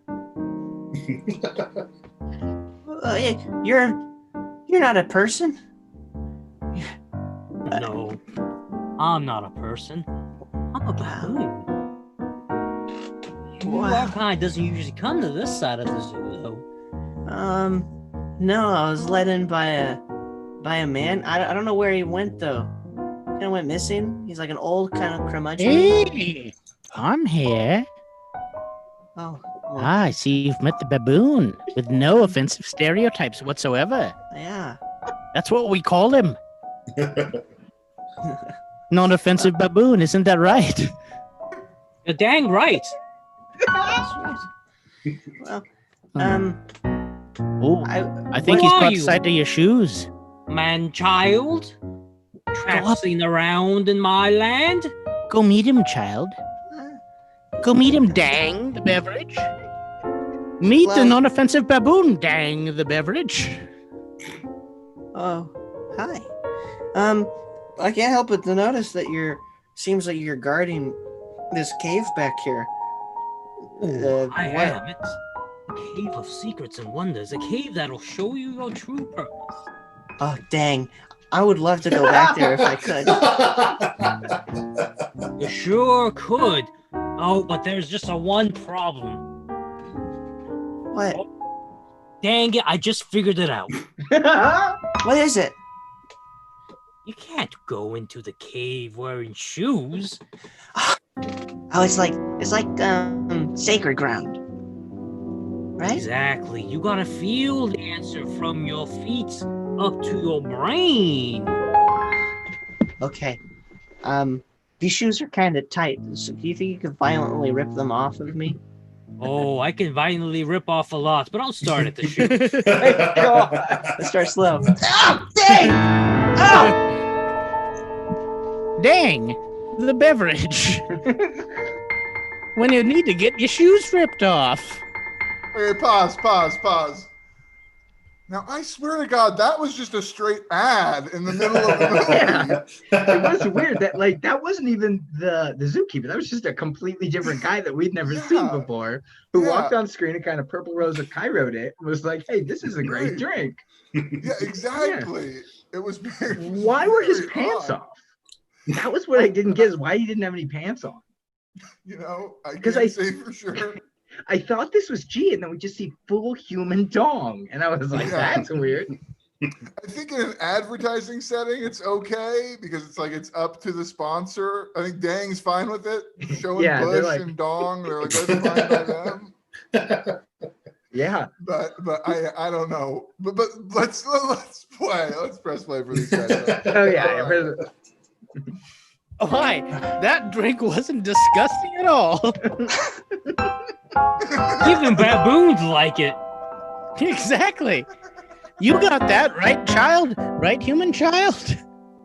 You're not a person. No, I'm not a person. I'm a baboon. Our kind doesn't usually come to this side of the zoo, though. No, I was led in by a man. I don't know where he went though. Kind of went missing. He's like an old kind of curmudgeon. Hey, I'm here. Oh, I see you've met the baboon with no offensive stereotypes whatsoever. yeah. That's what we call him. Non-offensive baboon, isn't that right? You're dang right. Well, Oh, I think Who he's are caught you? sight of your shoes. Man-child, traipsing around in my land. Go meet him, child. Go meet him, dang the beverage. Meet the Well- non-offensive baboon, dang the beverage. Oh, hi. I can't help but to notice that seems like you're guarding this cave back here. I what- am. It's a cave of secrets and wonders. A cave that'll show you your true purpose. Oh, dang. I would love to go back there if I could. You sure could. Oh, but there's just a one problem. What? Dang it, I just figured it out. What is it? You can't go into the cave wearing shoes. Oh, it's like sacred ground, right? Exactly. You gotta feel the answer from your feet up to your brain. Okay. These shoes are kind of tight. So do you think you could violently rip them off of me? Oh, I can violently rip off a lot, but I'll start at the shoes. Let's start slow. Oh, dang! Oh! Dang the beverage. When you need to get your shoes ripped off. Okay, pause. Now, I swear to God, that was just a straight ad in the middle of the movie. Yeah. It was weird that wasn't even the zookeeper. That was just a completely different guy that we'd never seen before, who walked on screen and kind of Purple Rose of Kairo'd it and was like, hey, this is a great drink. Yeah, exactly. It was very. Why were his very pants odd. off? That was what I didn't get, is why he didn't have any pants on. You know, I 'Cause can't I- say for sure. I thought this was G, and then we just see full human dong. And I was like, Yeah. that's weird. I think in an advertising setting, it's okay because it's like it's up to the sponsor. I think Dang's fine with it. Showing Yeah, they're Bush like- and Dong, they're like, that's fine by them. Yeah. But I don't know. But let's play. Let's press play for these guys. Oh, yeah. All right. Oh, hi. That drink wasn't disgusting at all. Even baboons like it. Exactly. You got that right, child? Right, human child?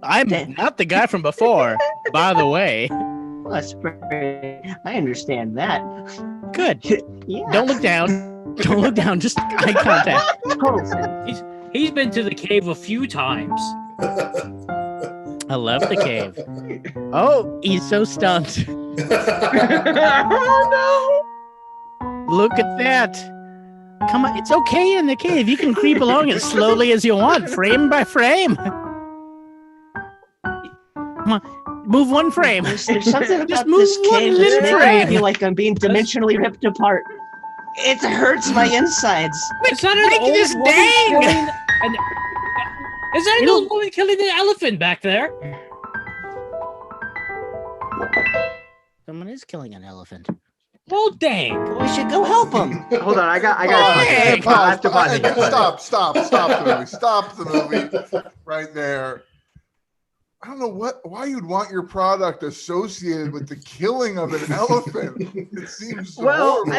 I'm not the guy from before, by the way. Well, that's pretty. I understand that. Good. Yeah. Don't look down. Don't look down. Just eye contact. He's been to the cave a few times. I love the cave. Oh, he's so stunned. Oh, Look at that. Come on, it's okay in the cave. You can creep along as slowly as you want, frame by frame. Come on, move one frame. There's something Just about move this one cave that's little making me frame. feel like I'm being dimensionally ripped apart. It hurts my insides. Is that an Make old this woman dang! killing is that an old woman killing an elephant back there? Someone is killing an elephant. Oh dang! We should go help him. Hold on, I got Hey, to I have to pause it. Stop the movie. Stop the movie right there. I don't know why you'd want your product associated with the killing of an elephant. It seems Well, horrible.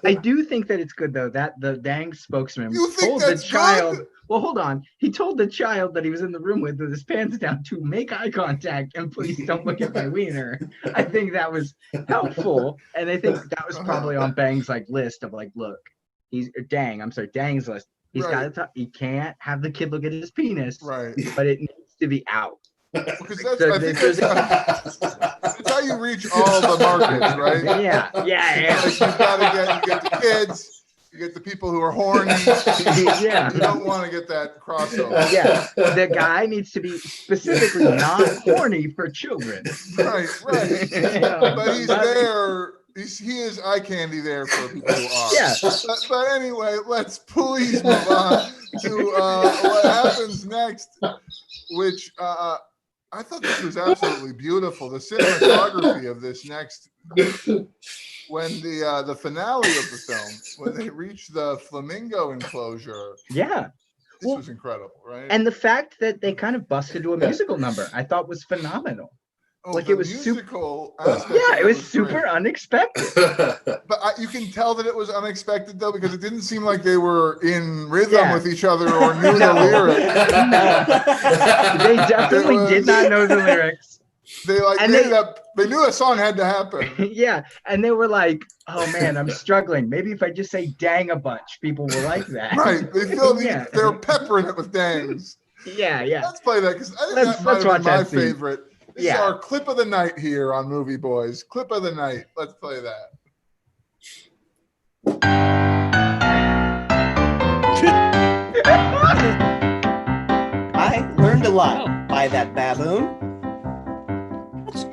I do think that it's good though that the dang spokesman You think told the that's child. good? Well, hold on. He told the child that he was in the room with his pants down to make eye contact and please don't look at my wiener. I think that was helpful, and I think that was probably on Bang's like list of like, look, Dang's list. He's Right. got to. He can't have the kid look at his penis, Right. but it needs to be out. Because I think that's how you reach all the markets, right? Yeah. Like you get the kids, you get the people who are horny. Yeah. You don't want to get that crossover. Yeah, the guy needs to be specifically not horny for children. Right. Yeah. But he's there. He is eye candy there for people who are. Yeah. But anyway, let's please move on to what happens next, which I thought this was absolutely beautiful. The cinematography of this next, when the finale of the film, when they reach the flamingo enclosure. Yeah. This was incredible, right? And the fact that they kind of busted to a musical number, I thought was phenomenal. Like it was musical. Yeah, it was super unexpected. But you can tell that it was unexpected though, because it didn't seem like they were in rhythm with each other or knew the lyrics. They definitely did not know the lyrics. They made up. They knew a song had to happen. Yeah, and they were like, "Oh man, I'm struggling. Maybe if I just say dang a bunch, people will like that." Right? They feel they're peppering it with dangs. Yeah. Let's play that because I think that might have been my favorite. This is our clip of the night here on Movie Boys. Clip of the night. Let's play that. I learned a lot by that baboon.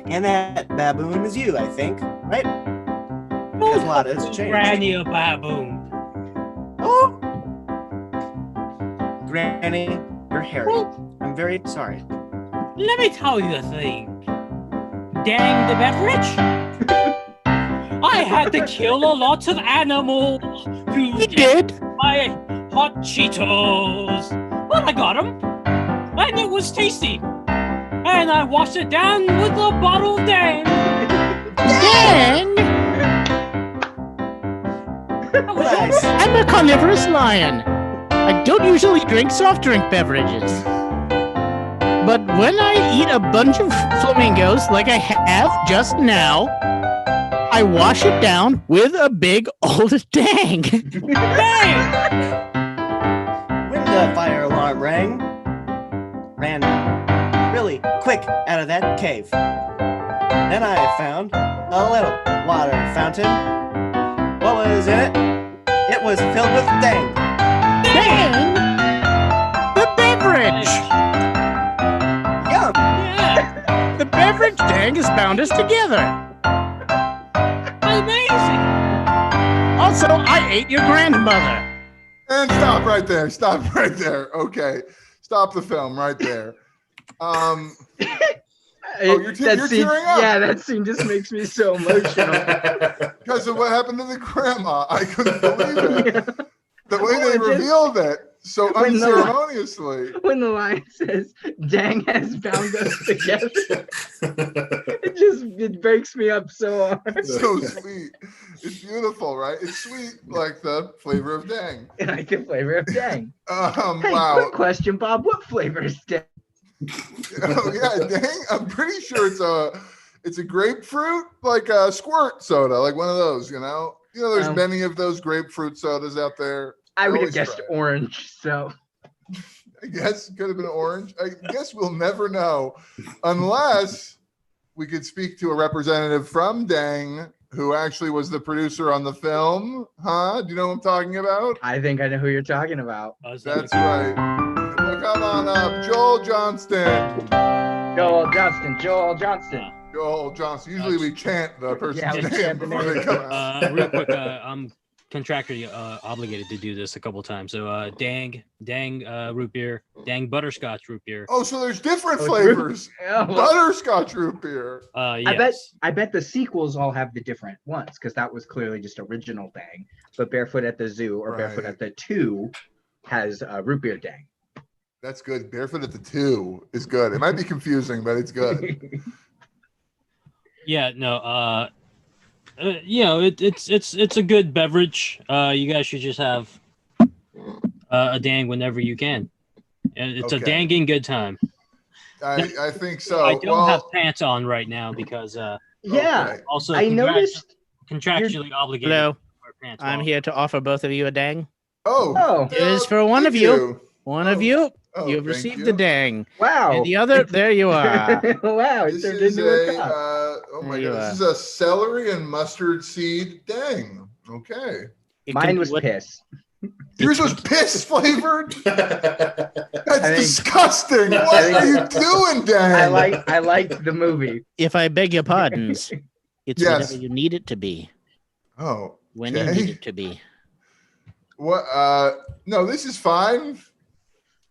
And that baboon is you, I think, right? Because a lot has changed. Granny a baboon. Oh! Granny, you're hairy. I'm very sorry. Let me tell you a thing. Dang the beverage. I had to kill a lot of animals to get my hot Cheetos. But I got them. And it was tasty. And I washed it down with a bottle of Dang. Dang! Nice. I'm a carnivorous lion. I don't usually drink soft drink beverages. But when I eat a bunch of flamingos like I have just now, I wash it down with a big old dang. Dang! When the fire alarm ran really quick out of that cave. Then I found a little water fountain. What was in it? It was filled with dang. Dang! The beverage! Yum! Yeah! The beverage dang has bound us together. Amazing! Also, I ate your grandmother. And stop right there. Stop right there. Okay. Stop the film right there. You're tearing up. Yeah, that scene just makes me so emotional. Because of what happened to the grandma. I couldn't believe it. The way they revealed it so unceremoniously. When the line says, "Dang has bound us together," it breaks me up so hard. It's so sweet. It's beautiful, right? It's sweet like the flavor of dang. Like the flavor of dang. Hey, Wow. quick question, Bob. What flavor is dang? Oh yeah, dang. I'm pretty sure it's a grapefruit, like a squirt soda, like one of those, you know? You know, there's many of those grapefruit sodas out there. I would have guessed orange, so I guess it could have been orange. I guess we'll never know unless we could speak to a representative from Dang who actually was the producer on the film. Huh? Do you know what I'm talking about? I think I know who you're talking about. That's right. Well, come on up. Joel Johnston. Joel Johnston. Joel Johnston. Usually we chant the person's we name chant the before name. they come out. Real quick, I'm contractually obligated to do this a couple times. So Dang root beer, Dang butterscotch root beer. Oh, so there's different Oh, flavors. Oh, Butterscotch root beer. Yes. I bet the sequels all have the different ones because that was clearly just original Dang. But Barefoot at the Zoo or Barefoot Right. at the 2 has root beer Dang. That's good. Barefoot at the 2 is good. It might be confusing, but it's good. Yeah, no, you know, it's a good beverage. You guys should just have a Dang whenever you can. It's a Okay. danging good time. I think so. I don't have pants on right now because Yeah, Okay. also I noticed. contractually obligated Hello. to wear pants. I'm while- here to offer both of you a dang. Oh, It is for one of you. One of you. You have received the dang. Wow. And the other, there you are. Wow, it This turned is into a a cup. oh my There you god, are. this is a celery and mustard seed dang. Okay. It can Mine be was what- piss. Yours was piss flavored? That's I think- disgusting. I What think- are you doing, dang? I like the movie. If I beg your pardons, it's Yes. whatever you need it to be. Oh, When you okay. need it to be. What no, this is fine.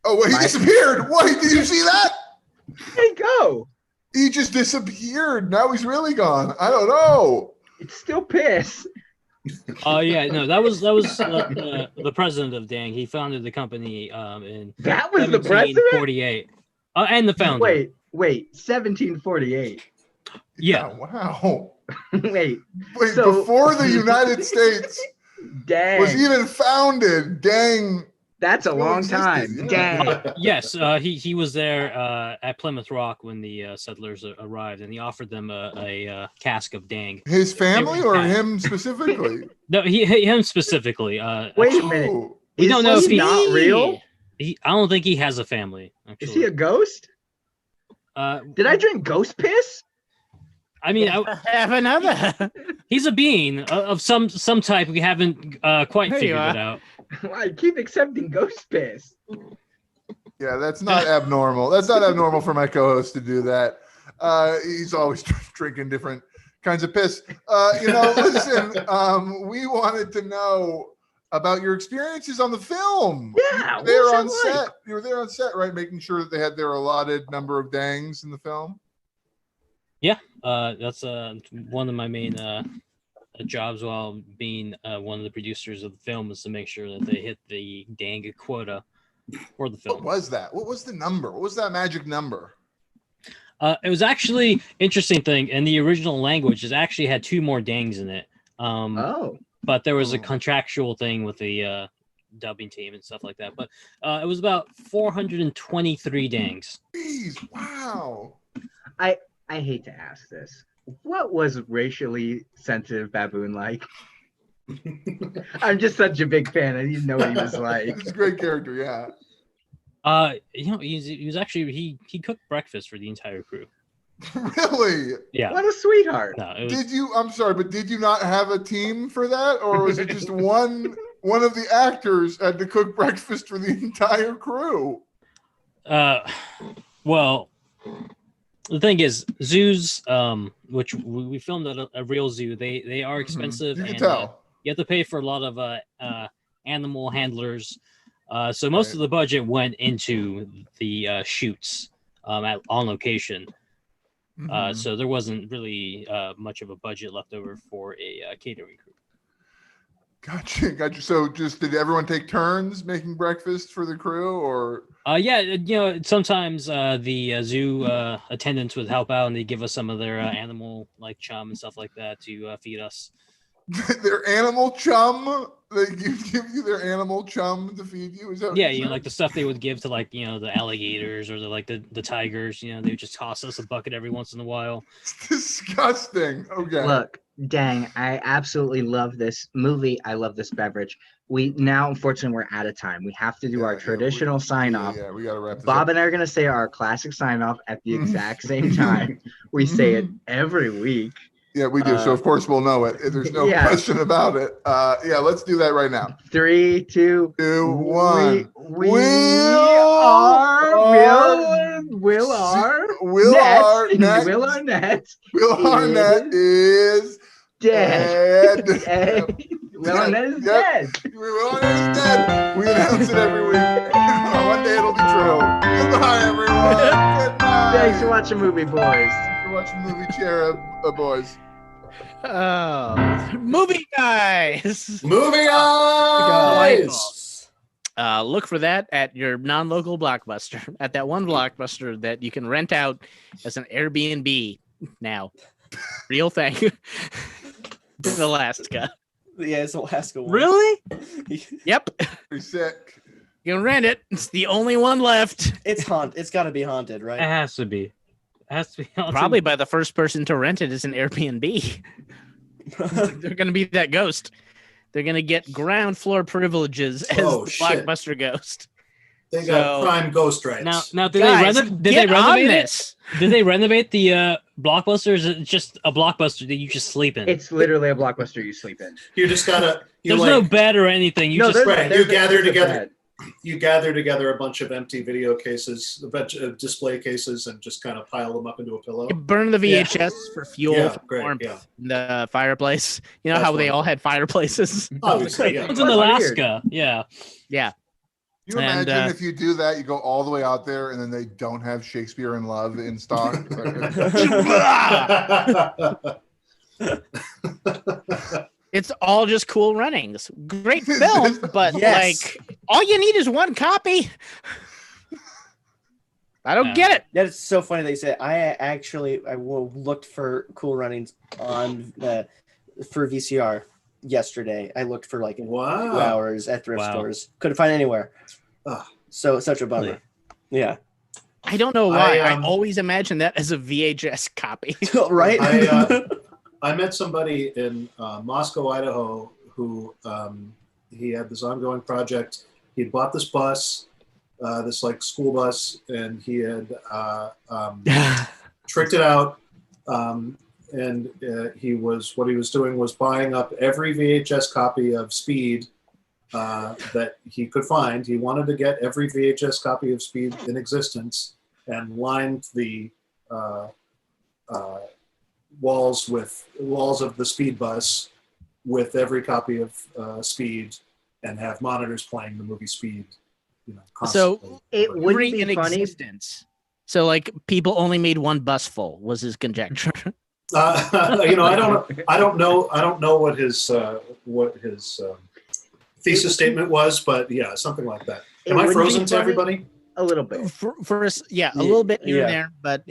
Oh wait, he My- disappeared. Wait, did you see that? Where'd he go? He just disappeared. Now he's really gone. I don't know. It's still piss. Oh yeah, no, that was the president of Dang. He founded the company in That was the president? 1748. And the founder. Wait, 1748. Yeah. Wow. Wait, Wait, So- before the United States dang. was even founded, dang. That's a still long existed, time. yeah. Dang. Yes, he was there at Plymouth Rock when the settlers arrived, and he offered them a cask of Dang. His family or Yeah. him specifically? No, him specifically. Wait a minute. Oh, We Is don't know this if he- not real? I don't think he has a family. Is Actually. he a ghost? Did I drink ghost piss? I mean, Have another. he's a being of some type. We haven't quite There you figured it are. out. I keep accepting ghost piss. yeah, that's not abnormal. That's not abnormal for my co-host to do that. He's always drinking different kinds of piss. Listen, we wanted to know about your experiences on the film. Yeah, You were there what's on that like? set. You were there on set, right? Making sure that they had their allotted number of dangs in the film. That's one of my main jobs while being one of the producers of the film is to make sure that they hit the Dang quota for the What film. was that? What was the number? What was that magic number? It was actually interesting thing in the original language. It actually had 2 more Dangs in it. Oh, But there was a Oh. contractual thing with the dubbing team and stuff like that. But it was about 423 Dangs. Jeez, wow. I hate to ask this. What was racially sensitive baboon like? I'm just such a big fan. I didn't know what he was like. It's a great character, yeah. He was actually he cooked breakfast for the entire crew. Really? Yeah. What a sweetheart. No, it was, Did you? I'm sorry, but did you not have a team for that, or was it just one of the actors had to cook breakfast for the entire crew? well, the thing is, zoos, which we filmed at a real zoo, they are expensive. You can and, tell. you have to pay for a lot of animal handlers. So most Right. of the budget went into the shoots on location. Mhm. So there wasn't really much of a budget left over for a catering crew. Gotcha. So, just did everyone take turns making breakfast for the crew, or Yeah, sometimes the zoo attendants would help out and they give us some of their animal like chum and stuff like that to feed us. their animal chum? They give you their animal chum to feed you? Is that what Yeah, you said? like the stuff they would give to like the alligators or the tigers. They would just toss us a bucket every once in a while. It's disgusting. Okay. Look, dang, I absolutely love this movie. I love this beverage. We now, unfortunately, we're out of time. We have to do our traditional sign off. Yeah, we gotta wrap this Bob up. and I are going to say our classic sign off at the exact same time. We say it every week. Yeah, we do. So of course we'll know it. There's no Yeah. question about it. Yeah, let's do that right now. 3, 2, 2, 1. We Will Will our Will net, Arnett. Will Arnett Will Arnett is dead. dead. Will Arnett is dead. Will Arnett is dead. We announce it every week. One day it'll be true. Goodbye, everyone. Good night. Thanks for watching Movie Boys. Thanks for watching Movie Cherub Boys. Oh, movie guys. Moving on. Look for that at your non-local Blockbuster, at that one Blockbuster that you can rent out as an Airbnb now. Real thing. In Alaska. Yeah, it's Alaska one. Really? Yep. Pretty sick. You can rent it. It's the only one left. It's haunted. It's got to be haunted, It right? has to be. It has to be. Probably by the first person to rent it is an Airbnb. They're going to be that ghost. They're going to get ground floor privileges as the shit. Blockbuster ghost. They got prime ghost rights. Now, did Guys, they get on renovate this. it? Did they renovate the Blockbuster? Or is it just a Blockbuster that you just sleep in? It's literally a Blockbuster you sleep in. You just gotta. There's no bed or anything. You just right. there's You gather there's a together. bed. You gather together a bunch of empty video cases, a bunch of display cases, and just kind of pile them up into a pillow. You burn the VHS for fuel, Yeah, for great, warmth, yeah. in the fireplace. You know That's how they all wonderful. had fireplaces? Obviously, yeah. It's in Alaska. Yeah. Yeah. You And, imagine if you do that, you go all the way out there, and then they don't have Shakespeare in Love in stock. It's all just Cool Runnings. Great film, but Yes. like all you need is one copy. I don't Yeah. get it. That is so funny that you said. I looked for Cool Runnings on for VCR yesterday. I looked for like 2 Wow. hours at thrift Wow. stores. Couldn't find it anywhere. Ugh. So such a bummer. Really? Yeah. I don't know why. I I always imagine that as a VHS copy. Right? I met somebody in Moscow, Idaho, who he had this ongoing project. He had bought this bus, this like school bus, and he had tricked it out. And what he was doing was buying up every VHS copy of Speed that he could find. He wanted to get every VHS copy of Speed in existence and lined the walls of the Speed bus with every copy of Speed, and have monitors playing the movie Speed. Constantly. So It every wouldn't be in funny. existence. So like people only made one bus full was his conjecture. I don't know what his thesis statement was, but yeah, something like that. Am I wouldn't be frozen to funny. everybody? A little bit. for us, yeah, a little bit here Yeah. and there, but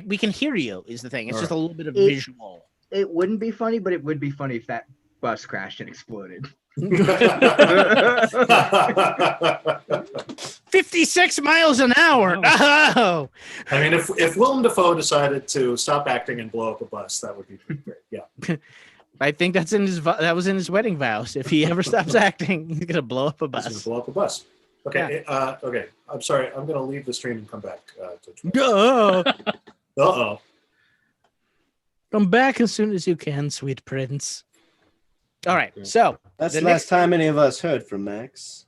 we can hear you is the thing. It's All just a little bit of It- visual. It wouldn't be funny, but it would be funny if that bus crashed and exploded. 56 miles an hour. Oh. I mean, if Willem Dafoe decided to stop acting and blow up a bus, that would be pretty great. Yeah. I think that was in his wedding vows. If he ever stops acting, he's gonna blow up a He's going to bus. blow up a bus. Okay. Okay. I'm sorry. I'm going to leave the stream and come back. Oh, Uh-oh. come back as soon as you can, sweet prince. All right, so That's The the last next- time any of us heard from Max.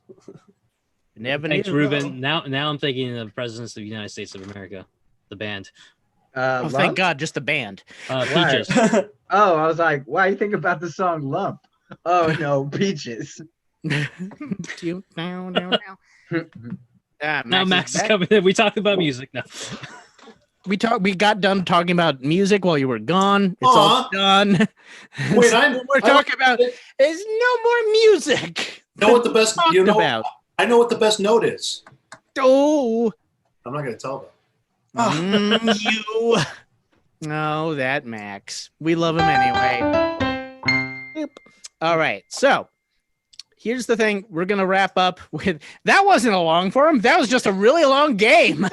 never Thanks, knew. Ruben. Now I'm thinking of the presidents of the United States of America, the band. Oh, Lump? thank God, just the band. Why? Peaches. Oh, I was like, why you think about the song Lump? Oh no, Peaches. Now Max is back. coming in. We talked about music now. We got done talking about music while you were gone. It's Aw. all done. Wait, we're talking about is no more music. know what the best Talked about. I know what the best note is. Oh, I'm not going to tell them. you. No, that Max. We love him anyway. Boop. All right, so here's the thing. We're gonna wrap up with that. Wasn't a long form. That was just a really long game.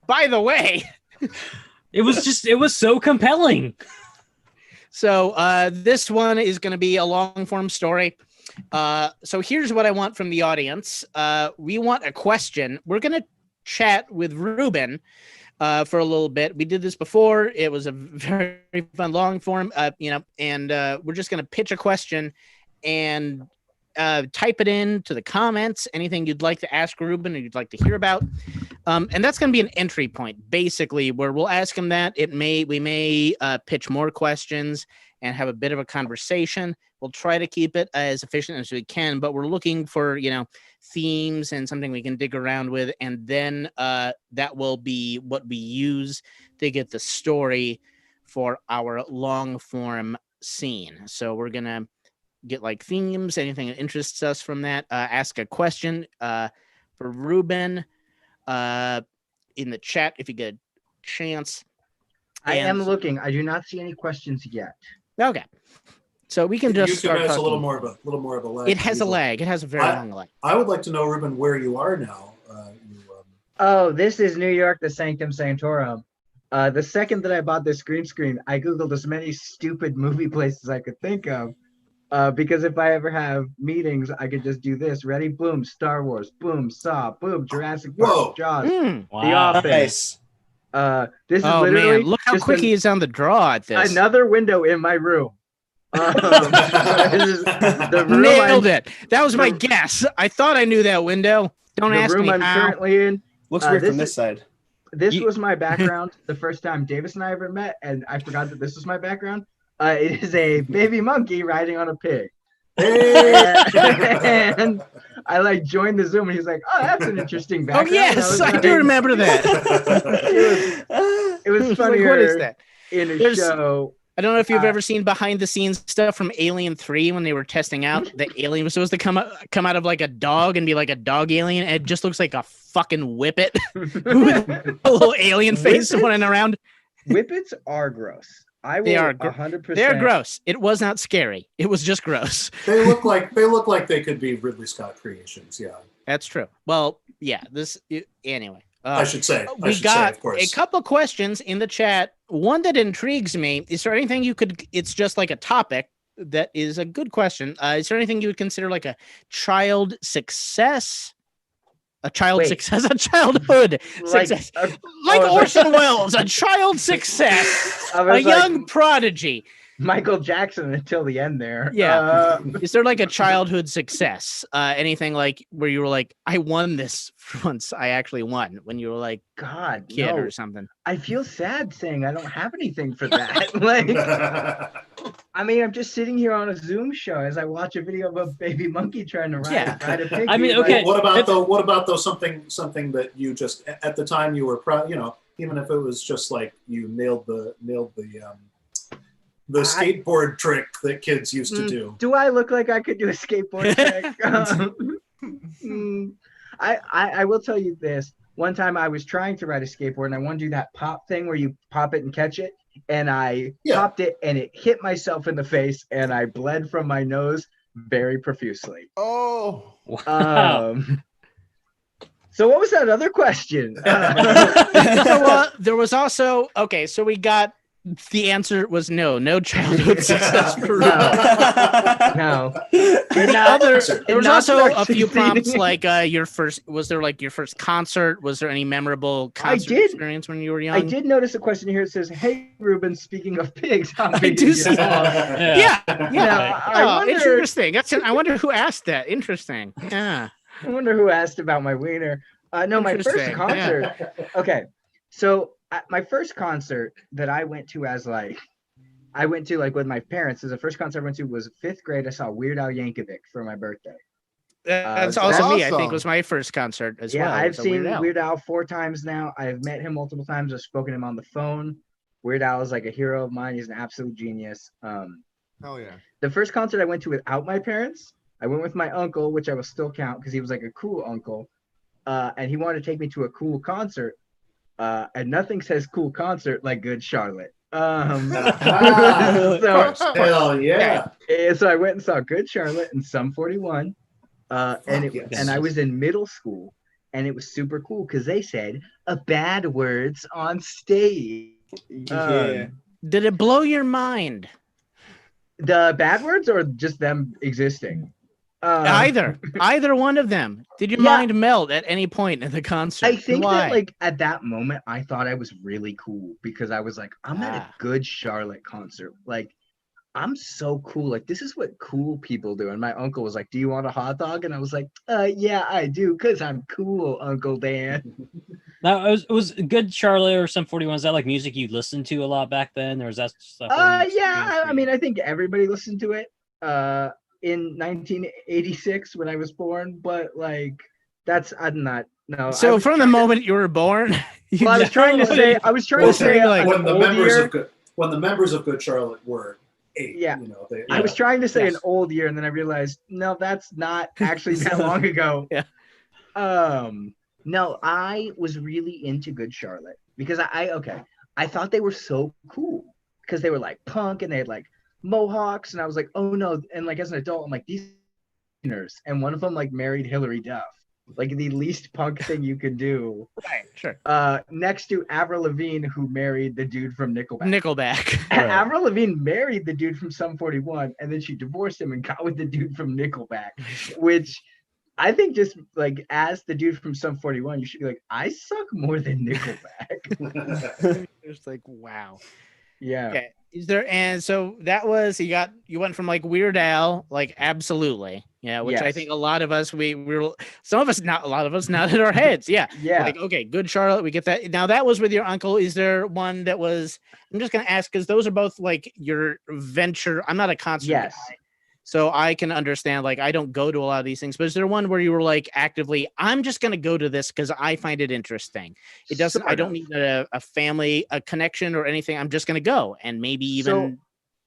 By the way. It was so compelling. So this one is going to be a long form story. So here's what I want from the audience. We want a question. We're going to chat with Ruben for a little bit. We did this before. It was a very fun long form, and we're just going to pitch a question and type it in to the comments. Anything you'd like to ask Ruben or you'd like to hear about. And that's going to be an entry point, basically, where we'll ask him that. We may pitch more questions, and have a bit of a conversation. We'll try to keep it as efficient as we can, but we're looking for, themes and something we can dig around with. And then that will be what we use to get the story for our long form scene. So we're going to get like themes, anything that interests us from that. Ask a question for Ruben in the chat if you get a chance. I am looking. I do not see any questions yet. Okay. So we can just start has talking. a little more of a lag. It has a lag. It has a very long lag. I would like to know, Ruben, where you are now. Oh, this is New York, the Sanctum Sanctorum. The second that I bought this green screen, I Googled as many stupid movie places I could think of. Because if I ever have meetings, I could just do this. Ready? Boom, Star Wars. Boom, Saw. Boom, Jurassic Park. Jaws. The Office. This is literally look how quick he is on the draw at this. Another window in my room. The room Nailed it. That was my guess. I thought I knew that window. Don't ask me how. The room I'm currently in. Looks weird from this side. This was my background the first time Davis and I ever met, and I forgot that this was my background. It is a baby monkey riding on a pig. And I joined the Zoom, and he's like, "Oh, that's an interesting background." Oh yes, I do remember that. It was funnier. What is that? In a show. I don't know if you've ever seen behind the scenes stuff from Alien 3 when they were testing out the alien was supposed to come out of like a dog and be like a dog alien. And it just looks like a fucking whippet with a little alien face running around. Whippets are gross. They are 100%. They're gross. It was not scary. It was just gross. They look like they could be Ridley Scott creations. Yeah, that's true. Well, yeah. Anyway. I should say. We got a couple of questions in the chat. One that intrigues me. Is there anything you could? It's just like a topic that is a good question. Is there anything you would consider like a child success? A childhood success, like Orson Welles, a child success, a young prodigy. Michael Jackson until the end there. Yeah. Is there like a childhood success? Anything like where you were like, I won this once. I actually won when you were like, God, kid or something. I feel sad saying I don't have anything for that. I mean, I'm just sitting here on a Zoom show as I watch a video of a baby monkey trying to ride a pig. I mean, okay. What about though something that you just at the time you were proud, even if it was just like you nailed the skateboard trick that kids used to do. Do I look like I could do a skateboard trick? I will tell you this. One time I was trying to ride a skateboard and I want to do that pop thing where you pop it and catch it. And I popped it and it hit myself in the face and I bled from my nose very profusely. Oh. Wow. So what was that other question? There was also, okay, so we got, the answer was no childhood success for No. There was also a few prompts like your first concert? Was there any memorable concert experience when you were young? I did notice a question here that says, "Hey Ruben, speaking of pigs, how I big do is your see dog?" Yeah. I wonder, interesting. I wonder who asked that. Interesting. Yeah. I wonder who asked about my wiener. No, my first concert. Yeah. Okay, so my first concert that I went to with my parents. Is the first concert I went to was 5th grade. I saw Weird Al Yankovic for my birthday. That's also me. I think was my first concert as well. Yeah, I've seen Weird Al 4 times now. I've met him multiple times. I've spoken to him on the phone. Weird Al is like a hero of mine. He's an absolute genius. Hell yeah. The first concert I went to without my parents, I went with my uncle, which I will still count because he was like a cool uncle. And he wanted to take me to a cool concert. And nothing says cool concert like Good Charlotte. Hell yeah. So I went and saw Good Charlotte in Sum 41. And I was in middle school, and it was super cool because they said bad words on stage. Did it blow your mind? The bad words or just them existing? Either one of them. Did your mind melt at any point in the concert? I think that at that moment I thought I was really cool because I was like, I'm at a Good Charlotte concert. Like, I'm so cool. Like, this is what cool people do. And my uncle was like, do you want a hot dog? And I was like, yeah, I do, because I'm cool, Uncle Dan. Now, it was Good Charlotte or some 41. Is that like music you listened to a lot back then, or is that stuff? Yeah. I mean, I think everybody listened to it in 1986 when I was born, but like I'm not. No. So from the moment you were born, well, I was trying to say like when the members of Good Charlotte were 8. Yeah. They, I was trying to say an old year, and then I realized no, that's not actually that long ago. Yeah. No, I was really into Good Charlotte because I thought they were so cool because they were like punk and they had like mohawks, and I was like, oh no, and like as an adult, I'm like these, and one of them like married Hillary Duff, like the least punk thing you could do. Right, sure. Next to Avril Lavigne, who married the dude from Nickelback. Nickelback. Avril Lavigne married the dude from Sum 41, and then she divorced him and got with the dude from Nickelback, which I think just like as the dude from Sum 41, you should be like, I suck more than Nickelback. It's like, wow. Yeah. Okay. Is there, and so that was, you went from like Weird Al, like absolutely. Yeah. Which I Yes. think a lot of us, we were, some of us, not a lot of us nodded our heads. Yeah. Yeah. Like, okay, Good Charlotte. We get that. Now that was with your uncle. Is there one that was, I'm just going to ask, because those are both like your venture. I'm not a concert Yes. guy. So I can understand, like, I don't go to a lot of these things, but is there one where you were like actively, I'm just going to go to this because I find it interesting. It doesn't, I don't need a family, a connection or anything. I'm just going to go and maybe even. So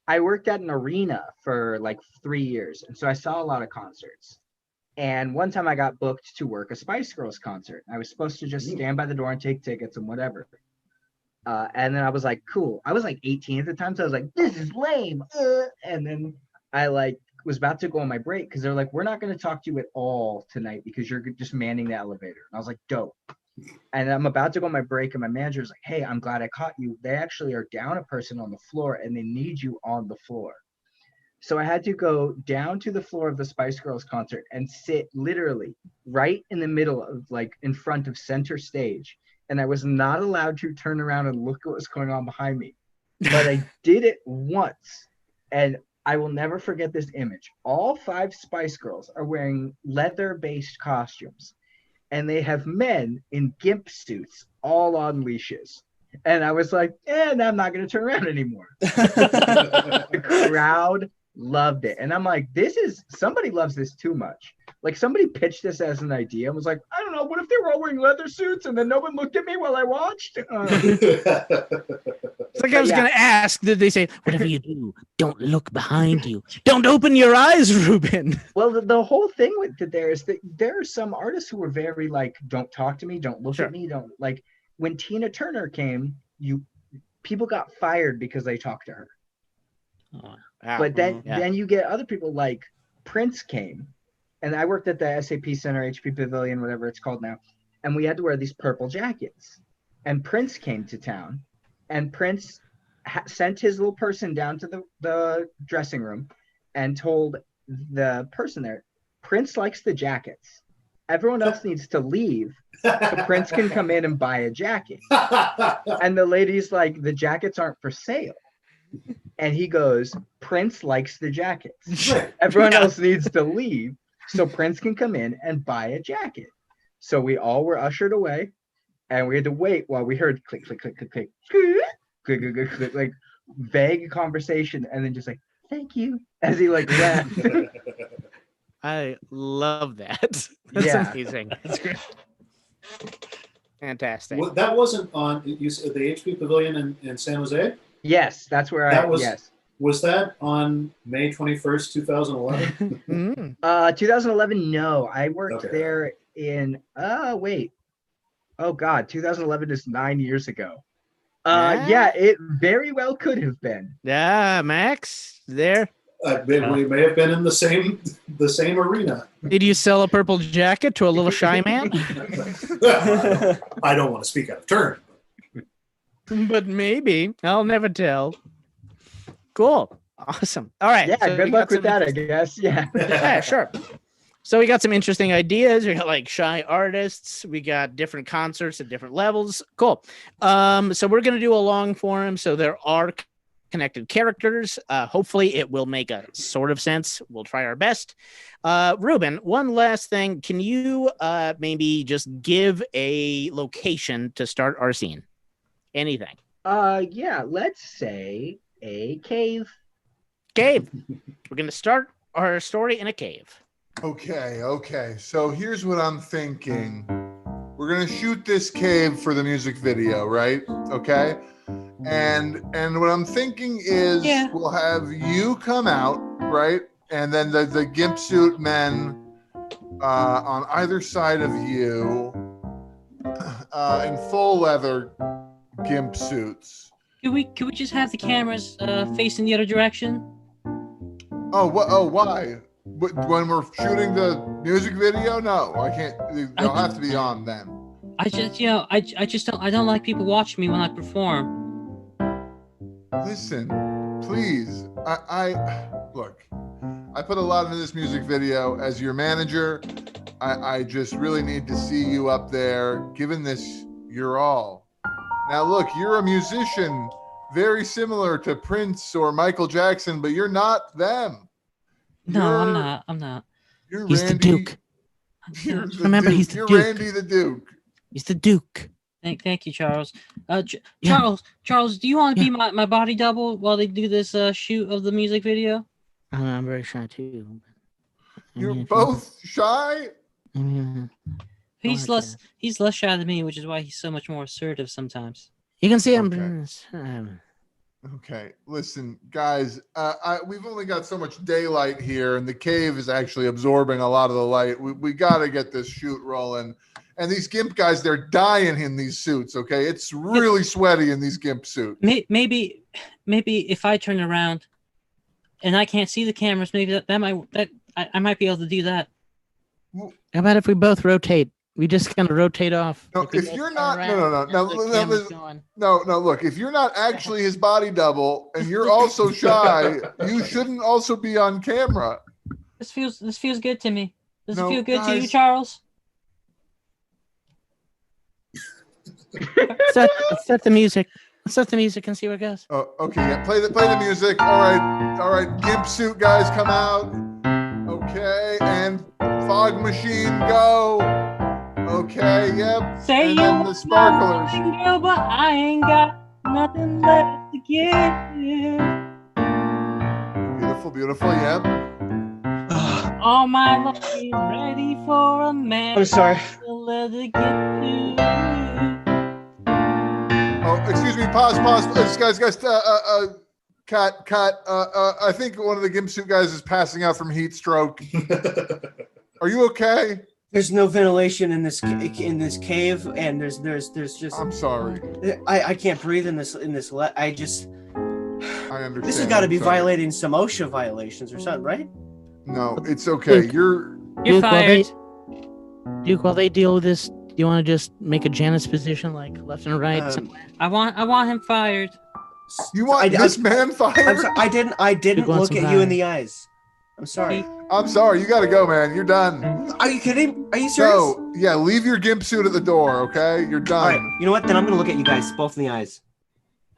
I worked at an arena for like 3 years. And so I saw a lot of concerts. And one time I got booked to work a Spice Girls concert. I was supposed to just stand by the door and take tickets and whatever. And then I was like, cool. I was like 18 at the time. So I was like, this is lame. And then I like was about to go on my break because they're like, we're not going to talk to you at all tonight because you're just manning the elevator. And I was like, dope. And I'm about to go on my break and my manager's like, hey, I'm glad I caught you. They actually are down a person on the floor and they need you on the floor. So I had to go down to the floor of the Spice Girls concert and sit literally right in the middle of like in front of center stage. And I was not allowed to turn around and look what was going on behind me. But I did it once. And I will never forget this image. All 5 Spice Girls are wearing leather-based costumes, and they have men in gimp suits all on leashes. And I was like, I'm not going to turn around anymore. The crowd loved it. And I'm like, somebody loves this too much. Like somebody pitched this as an idea and was like, I don't know, what if they were all wearing leather suits and then no one looked at me while I watched? It's like I was going to ask, did they say, whatever you do, don't look behind you. Don't open your eyes, Ruben. Well, the whole thing with it there is that there are some artists who were very like, don't talk to me, don't look at me, don't like. When Tina Turner came, people got fired because they talked to her. But then you get other people like Prince came, and I worked at the SAP Center, HP Pavilion, whatever it's called now, and we had to wear these purple jackets. And Prince came to town, and Prince sent his little person down to the dressing room and told the person there, Prince likes the jackets. Everyone else needs to leave so Prince can come in and buy a jacket. And the lady's like, the jackets aren't for sale. And he goes, Prince likes the jackets. Everyone else needs to leave so Prince can come in and buy a jacket. So we all were ushered away, and we had to wait while we heard click, click, click, click, click, click, click, click, click, click, like vague conversation, and then just like, thank you, as he like left. I love that. That's amazing. That's great. Fantastic. Well, that wasn't on the HP Pavilion in San Jose? Yes, that's where yes. Was that on May 21st, 2011? 2011, no. I worked there in, wait. Oh, God, 2011 is 9 years ago. Yeah, it very well could have been. Yeah, Max, there. We may have been in the same arena. Did you sell a purple jacket to a little shy man? I don't want to speak out of turn. But maybe. I'll never tell. Cool. Awesome. All right. Yeah, so good luck with that, I guess. Yeah. Yeah, sure. So we got some interesting ideas. We got like shy artists. We got different concerts at different levels. Cool. So we're going to do a long form. So there are connected characters. Hopefully it will make a sort of sense. We'll try our best. Ruben, one last thing. Can you maybe just give a location to start our scene? Anything. Yeah, let's say a cave. Cave. We're going to start our story in a cave. Okay. So here's what I'm thinking. We're gonna shoot this cave for the music video, right? Okay. And what I'm thinking is we'll have you come out, right? And then the gimp suit men on either side of you in full leather gimp suits. Could we just have the cameras facing the other direction? Why? When we're shooting the music video? No, I can't. They'll have to be on then. I don't like people watching me when I perform. Listen, please. Look. I put a lot into this music video as your manager. I just really need to see you up there, giving this your all. Now, look, you're a musician, very similar to Prince or Michael Jackson, but you're not them. No, I'm not. He's Randy, the Duke. Remember, he's the You're Duke. Randy the Duke. He's the Duke. Thank you, Charles. Yeah. Charles, do you want to be my body double while they do this shoot of the music video? I'm very shy too. You're both shy? He's less shy than me, which is why he's so much more assertive sometimes. You can see him. Okay. Okay, listen, guys. We've only got so much daylight here, and the cave is actually absorbing a lot of the light. We got to get this shoot rolling. And these gimp guys, they're dying in these suits. Okay, it's really sweaty in these gimp suits. Maybe if I turn around and I can't see the cameras, maybe I might be able to do that. How about if we both rotate? We just kind of rotate off. No, if you're not, no. Look, if you're not actually his body double and you're also shy, you shouldn't also be on camera. This feels good to me. Does it feel good to you, guys. Charles? Let's set the music. Let's set the music and see where it goes. Oh, okay. Yeah, play the music. All right. Gimp suit guys, come out. Okay, and fog machine go. Okay, yep. Say and then the sparklers. Girl, but I ain't got nothing left to give. Beautiful, yep. All my love is ready for a man. I'm sorry. To let it get to. Oh, excuse me. Pause. Guys. Cut. I think one of the gimp suit guys is passing out from heat stroke. Are you okay? There's no ventilation in this cave, and there's just. I'm sorry. I can't breathe in this. I understand. This has got to be I'm sorry. violating some OSHA violations or something, right? No, it's okay. Duke. You're You're fired. Duke, while they deal with this, do you want to just make a Janus position, like left and right? Somewhere? I want him fired. You want this man fired? I'm sorry, I didn't Duke wants look him at you in fired. the eyes. I'm sorry. I'm sorry. You got to go, man. You're done. Are you kidding? Are you serious? No, yeah. Leave your gimp suit at the door. Okay, you're done. All right. You know what? Then I'm gonna look at you guys both in the eyes.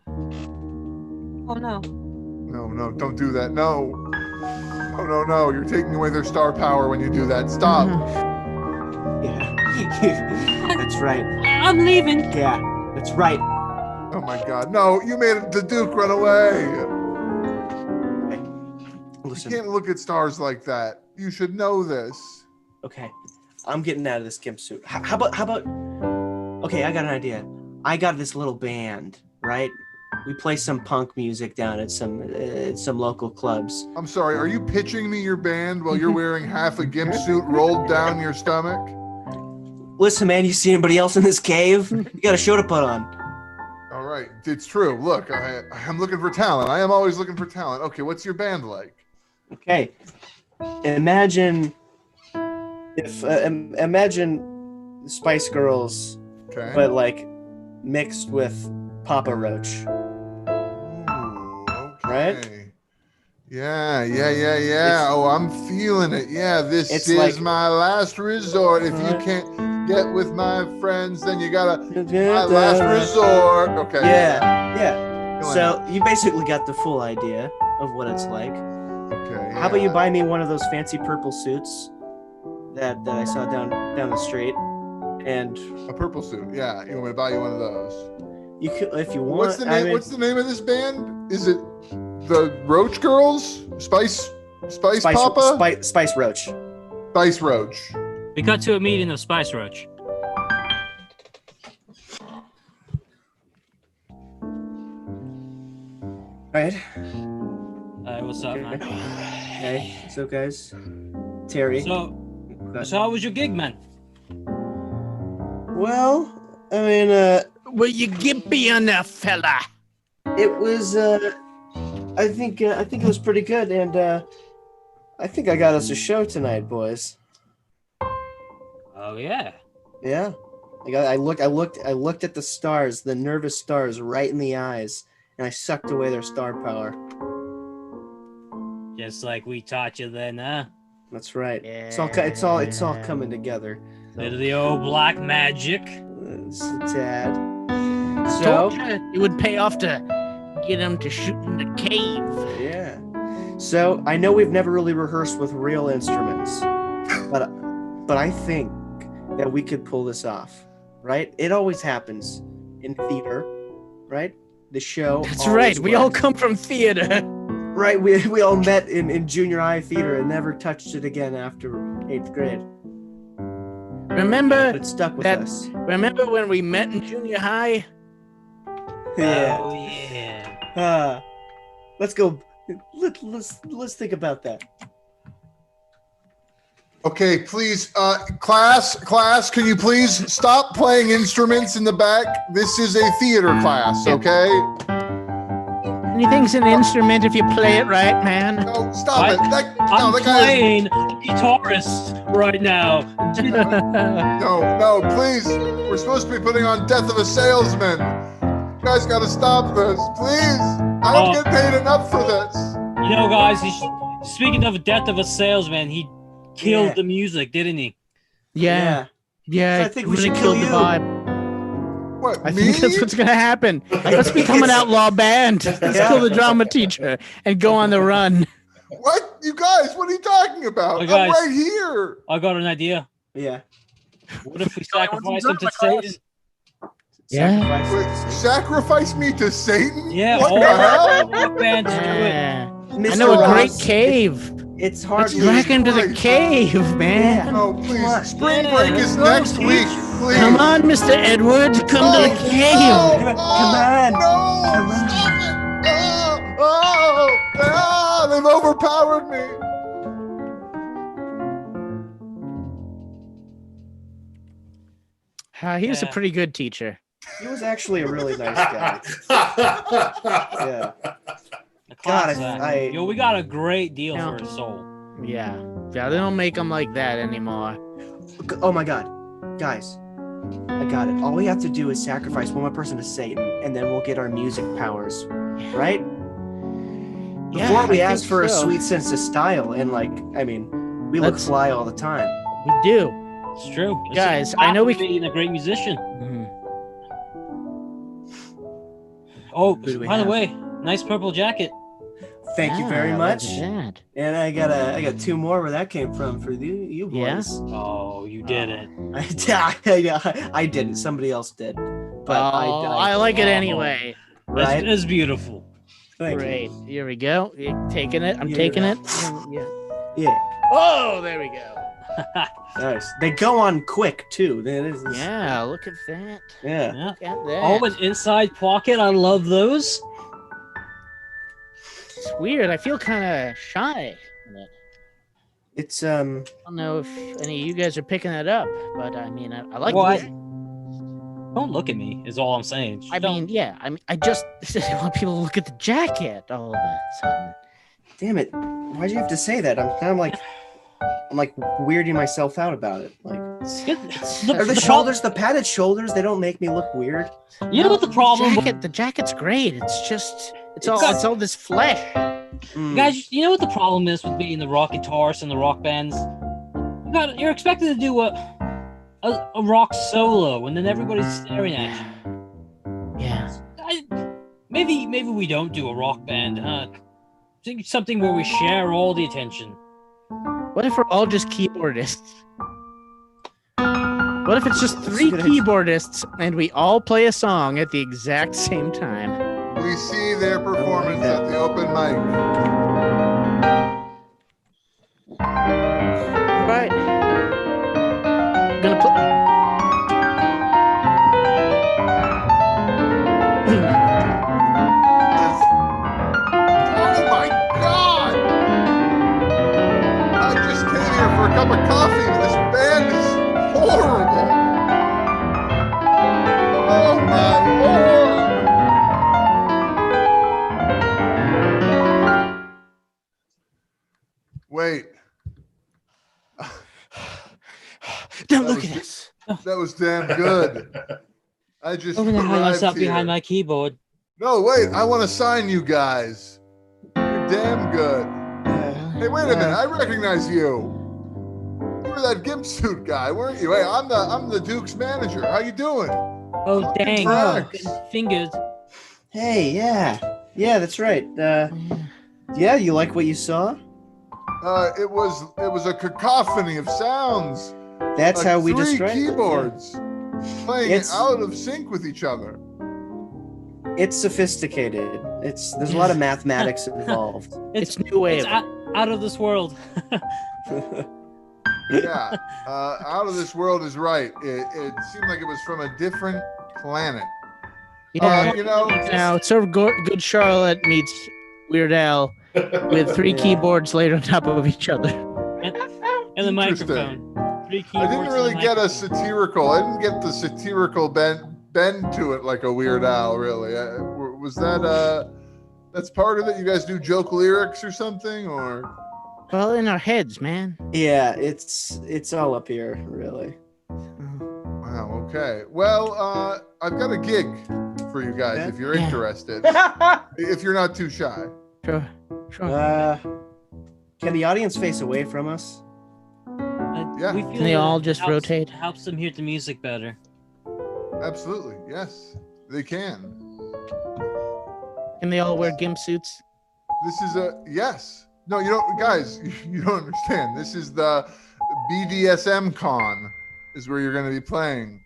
Oh no. No, don't do that. No. You're taking away their star power when you do that. Stop. Yeah. That's right. I'm leaving. Yeah. That's right. Oh my God. No, you made the Duke run away. You Listen. can't look at stars like that. You should know this. Okay. I'm getting out of this gimp suit. How about? Okay, I got an idea. I got this little band, right? We play some punk music down at some local clubs. I'm sorry. Are you pitching me your band while you're wearing half a gimp suit rolled down your stomach? Listen, man, you see anybody else in this cave? You got a show to put on. All right. It's true. Look, I'm looking for talent. I am always looking for talent. Okay, what's your band like? Okay. Imagine imagine Spice Girls, Okay. but like mixed with Papa Roach. Ooh, okay. Right? Yeah. Oh, I'm feeling it. Yeah, this It's is like- my last resort. If you can't get with my friends, then you gotta my last resort. Okay. Yeah. So you basically got the full idea of what it's like. Okay. How about you buy me one of those fancy purple suits that I saw down the street, and a purple suit? Yeah, you want me to buy you one of those? you could, if you want. What's the name? What's the name of this band? Is it the Roach Girls? Spice Papa? Spice Roach. Spice Roach. We got to a meeting of Spice Roach. Right. What's up, man? Hey, so guys, Terry. So how was your gig, man? Well, I mean, Will you give me enough, fella? it was. I think it was pretty good, and I think I got us a show tonight, boys. Oh yeah. Yeah. I looked at the stars, the nervous stars, right in the eyes, and I sucked away their star power. Just like we taught you then, huh? That's right. It's all coming together. Bit of the old black magic. It's a tad. I So told you it would pay off to get him to shoot in the cave. yeah. So I know we've never really rehearsed with real instruments, but I think that we could pull this off, right? It always happens in theater, right? The show. That's right. always We all works. come from theater. Right, we all met in junior high theater and never touched it again after 8th grade. Remember But it stuck with that- us. Remember when we met in junior high? Yeah. Oh yeah. Let's go. Let's think about that. Okay, please, class, can you please stop playing instruments in the back? This is a theater class, okay? Anything's an instrument if you play it right, man. No, stop it. I'm That guy is, playing guitarist right now. no, please. We're supposed to be putting on Death of a Salesman. You guys got to stop this, please. I don't get paid enough for this. You know, guys, speaking of Death of a Salesman, he killed Yeah. the music, didn't he? Yeah. So I think we really should kill killed the you. vibe. What, I me? think that's what's gonna happen. Let's become an outlaw band. Let's Yeah. kill the drama teacher and go on the run. What? You guys, what are you talking about? Oh, I'm guys. right here. I got an idea. Yeah. What if we sacrifice him to Satan? Yeah. Sacrifice. Sacrifice me to Satan? Yeah, What all the hell? the rock bands do it. Yeah. I Mr. know a great Ross, cave. It's hard. Let's drag him to the Christ. cave, man. No, please. Spring Yeah, break is let's go, next week. teach. Please. Come on, Mr. Edwards, come to the cave. No, Come on. No, Come on. stop it. Oh, they've overpowered me. He was a Yeah. pretty good teacher. He was actually a really nice guy. Yeah. The God, class, yo, we got a great deal Yeah. for his soul. Yeah. Yeah, they don't make them like that anymore. Oh my God, guys, I got it. All we have to do is sacrifice one more person to Satan, and then we'll get our music powers, right? Yeah, Before we I ask think for a so. sweet sense of style, and we look Let's- fly all the time. We do. It's true. It's Guys, a I know we fact of being a great musician. Mhm. Oh, Who do we by the have? way, nice purple jacket. Thank you Yeah, very look much. at that. And I got two more where that came from for you Yeah? boys. Oh, you did it. I didn't. Somebody else did. But I like it anyway. Right? It's beautiful. Thank you. Great. Here we go. You're taking it. I'm Yeah, taking yeah. it. Yeah. Yeah. Oh, there we go. Nice. They go on quick too. Yeah, look at that. Yeah. Yeah. Look at that. Oh, an inside pocket. I love those. It's weird. I feel kind of shy. It's I don't know if any of you guys are picking that up, but I mean, I like Well, this. Don't look at me. Is all I'm saying. I mean, yeah. I just want people to look at the jacket all of a sudden. damn it. Why'd you have to say that? I'm like weirding myself out about it. Like, are the shoulders, the padded shoulders, they don't make me look weird. You know what the problem? The jacket's great. It's all this flesh. Mm. Guys, you know what the problem is with being the rock guitarist and the rock bands? You're expected to do a rock solo, and then everybody's staring at you. Yeah. Maybe we don't do a rock band, huh? Think something where we share all the attention. What if we're all just keyboardists? What if it's just That's a 3 good idea. keyboardists and we all play a song at the exact same time? We see their performance that. at the open mic. All right. Gonna play. Oh my God! I just came here for a cup of coffee, and this band is horrible. Oh my Lord! Wait. Don't That look was at ju- us. That was damn good. I just I'm gonna hide myself arrived here. behind my keyboard. No, wait, I want to sign you guys. You're damn good. Hey, wait a minute, I recognize you. You were that gimp suit guy, weren't you? Hey, I'm the Duke's manager. How you doing? Oh dang! Congrats. Fingers. Hey, yeah, that's right. Yeah, you like what you saw? It was a cacophony of sounds. That's how we 3 describe keyboards playing It's- out of sync with each other. it. It's sophisticated. There's a lot of mathematics involved. It's new wave. It's out of this world. Yeah, out of this world is right. It seemed like it was from a different planet. Yeah. You know, Now, it's sort of Good Charlotte meets Weird Al with 3 keyboards laid on top of each other. And the Interesting. microphone. 3 I keyboards. didn't really get a satirical. I didn't get the satirical bend to it like a Weird Al. Really, was that that's part of it? You guys do joke lyrics or something, or? Well, in our heads, man. Yeah, it's all up here, really. Wow. Okay. Well, I've got a gig for you guys if you're Yeah. interested. If you're not too shy. Sure. Sure. Can the audience face away from us? Yeah. We feel Can they that all it just helps- rotate? Helps them hear the music better. Absolutely. Yes, they can. Can they all wear gimp suits? This is a yes. No, you don't, guys. You don't understand. This is the BDSM con. Is where you're going to be playing.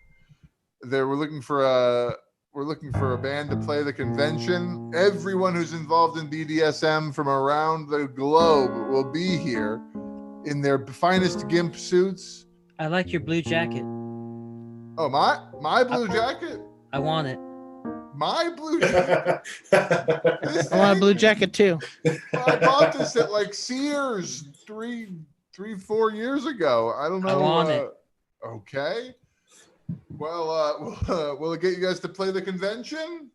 We're looking for a band to play the convention. Everyone who's involved in BDSM from around the globe will be here in their finest gimp suits. I like your blue jacket. Oh, my blue jacket. I want it. My blue jacket. This I want a thing? blue jacket too. I bought this at like Sears 4 years ago. I don't know. I want it. Okay. Well, will it get you guys to play the convention?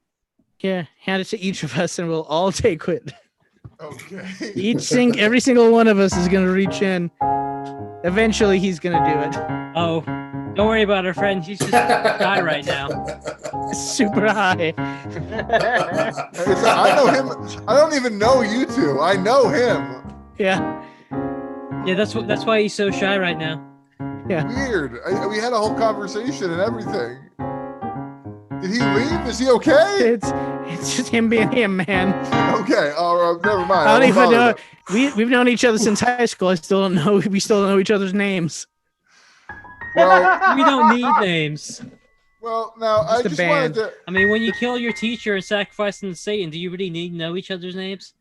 Yeah, hand it to each of us and we'll all take it. Okay. Every single one of us is gonna reach in. Eventually, he's gonna do it. Oh, don't worry about our friend. She's just shy right now. Super high. I know him. I don't even know you two. I know him. Yeah. Yeah, that's why he's so shy right now. Weird. We had a whole conversation and everything. Did he leave? Is he okay? It's just him being him, man. Okay. Oh, never mind. I don't won't even bother know. them. We've known each other since high school. We still don't know each other's names. Well, We don't need names. well. Now I Just a just band. wanted to. I mean, when you kill your teacher and sacrifice them to Satan, do you really need to know each other's names?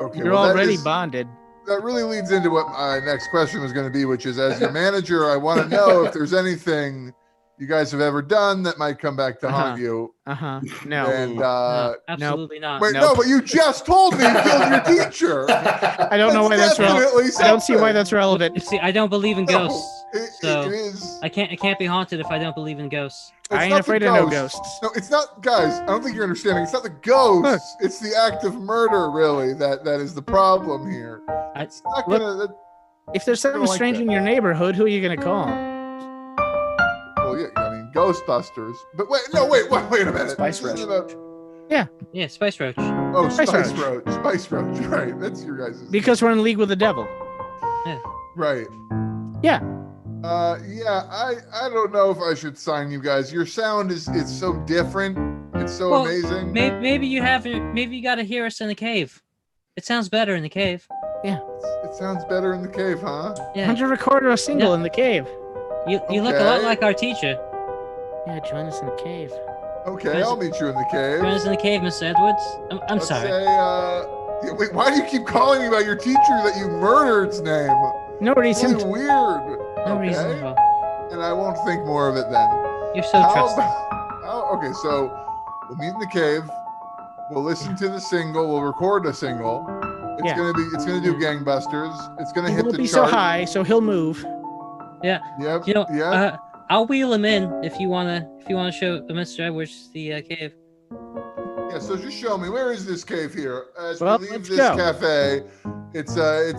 Okay. You're well, that already is- bonded. That really leads into what my next question was going to be, which is, as your manager, I want to know if there's anything you guys have ever done that might come back to haunt you. No. And No, absolutely not. wait, Nope. no, but you just told me you killed your teacher. I don't know why that's relevant. definitely I don't see why something. that's relevant. See, I don't believe in No, ghosts, it so is. I can't be haunted if I don't believe in ghosts. It's I ain't not the afraid of no ghosts. ghosts. No, it's not, guys. I don't think you're understanding. It's not the ghosts. It's the act of murder, really. That is the problem here. It's not Look- gonna. If there's I don't something like strange that. in your neighborhood, who are you gonna call? Well, yeah. I mean, Ghostbusters. But wait a minute. Spice This isn't Rush. about- Yeah, Spice Roach. Oh, Spice Spice Roach. Roach. Spice Roach. Right. That's your guys'. Because we're in league with the devil. Right. Yeah. Yeah. I don't know if I should sign you guys. Your sound is so different. It's so Well, amazing. Maybe you got to hear us in the cave. It sounds better in the cave. It sounds better in the cave, huh? Yeah. 100 recorder a single in the cave. You look a lot Okay. like our teacher. Yeah, join us in the cave. Okay, I'll meet you in the cave. Join us in the cave, Mr. Edwards. I'm Let's sorry. say, yeah, wait, why do you keep calling me by your teacher that you murdered's name? No It's reason. really weird. No Okay. reason at all. And I won't think more of it then. You're so trusting. Okay, so we'll meet in the cave. We'll listen to the single. We'll record a single. It's Yeah. gonna do gangbusters. It's gonna He hit won't the be chart. so high, so he'll move. Yeah. Yep. You know, Yep. I'll wheel him in if you wanna show Mr. Edwards the cave. Yeah. So just show me, where is this cave here? As Well, we leave let's this go. cafe, it's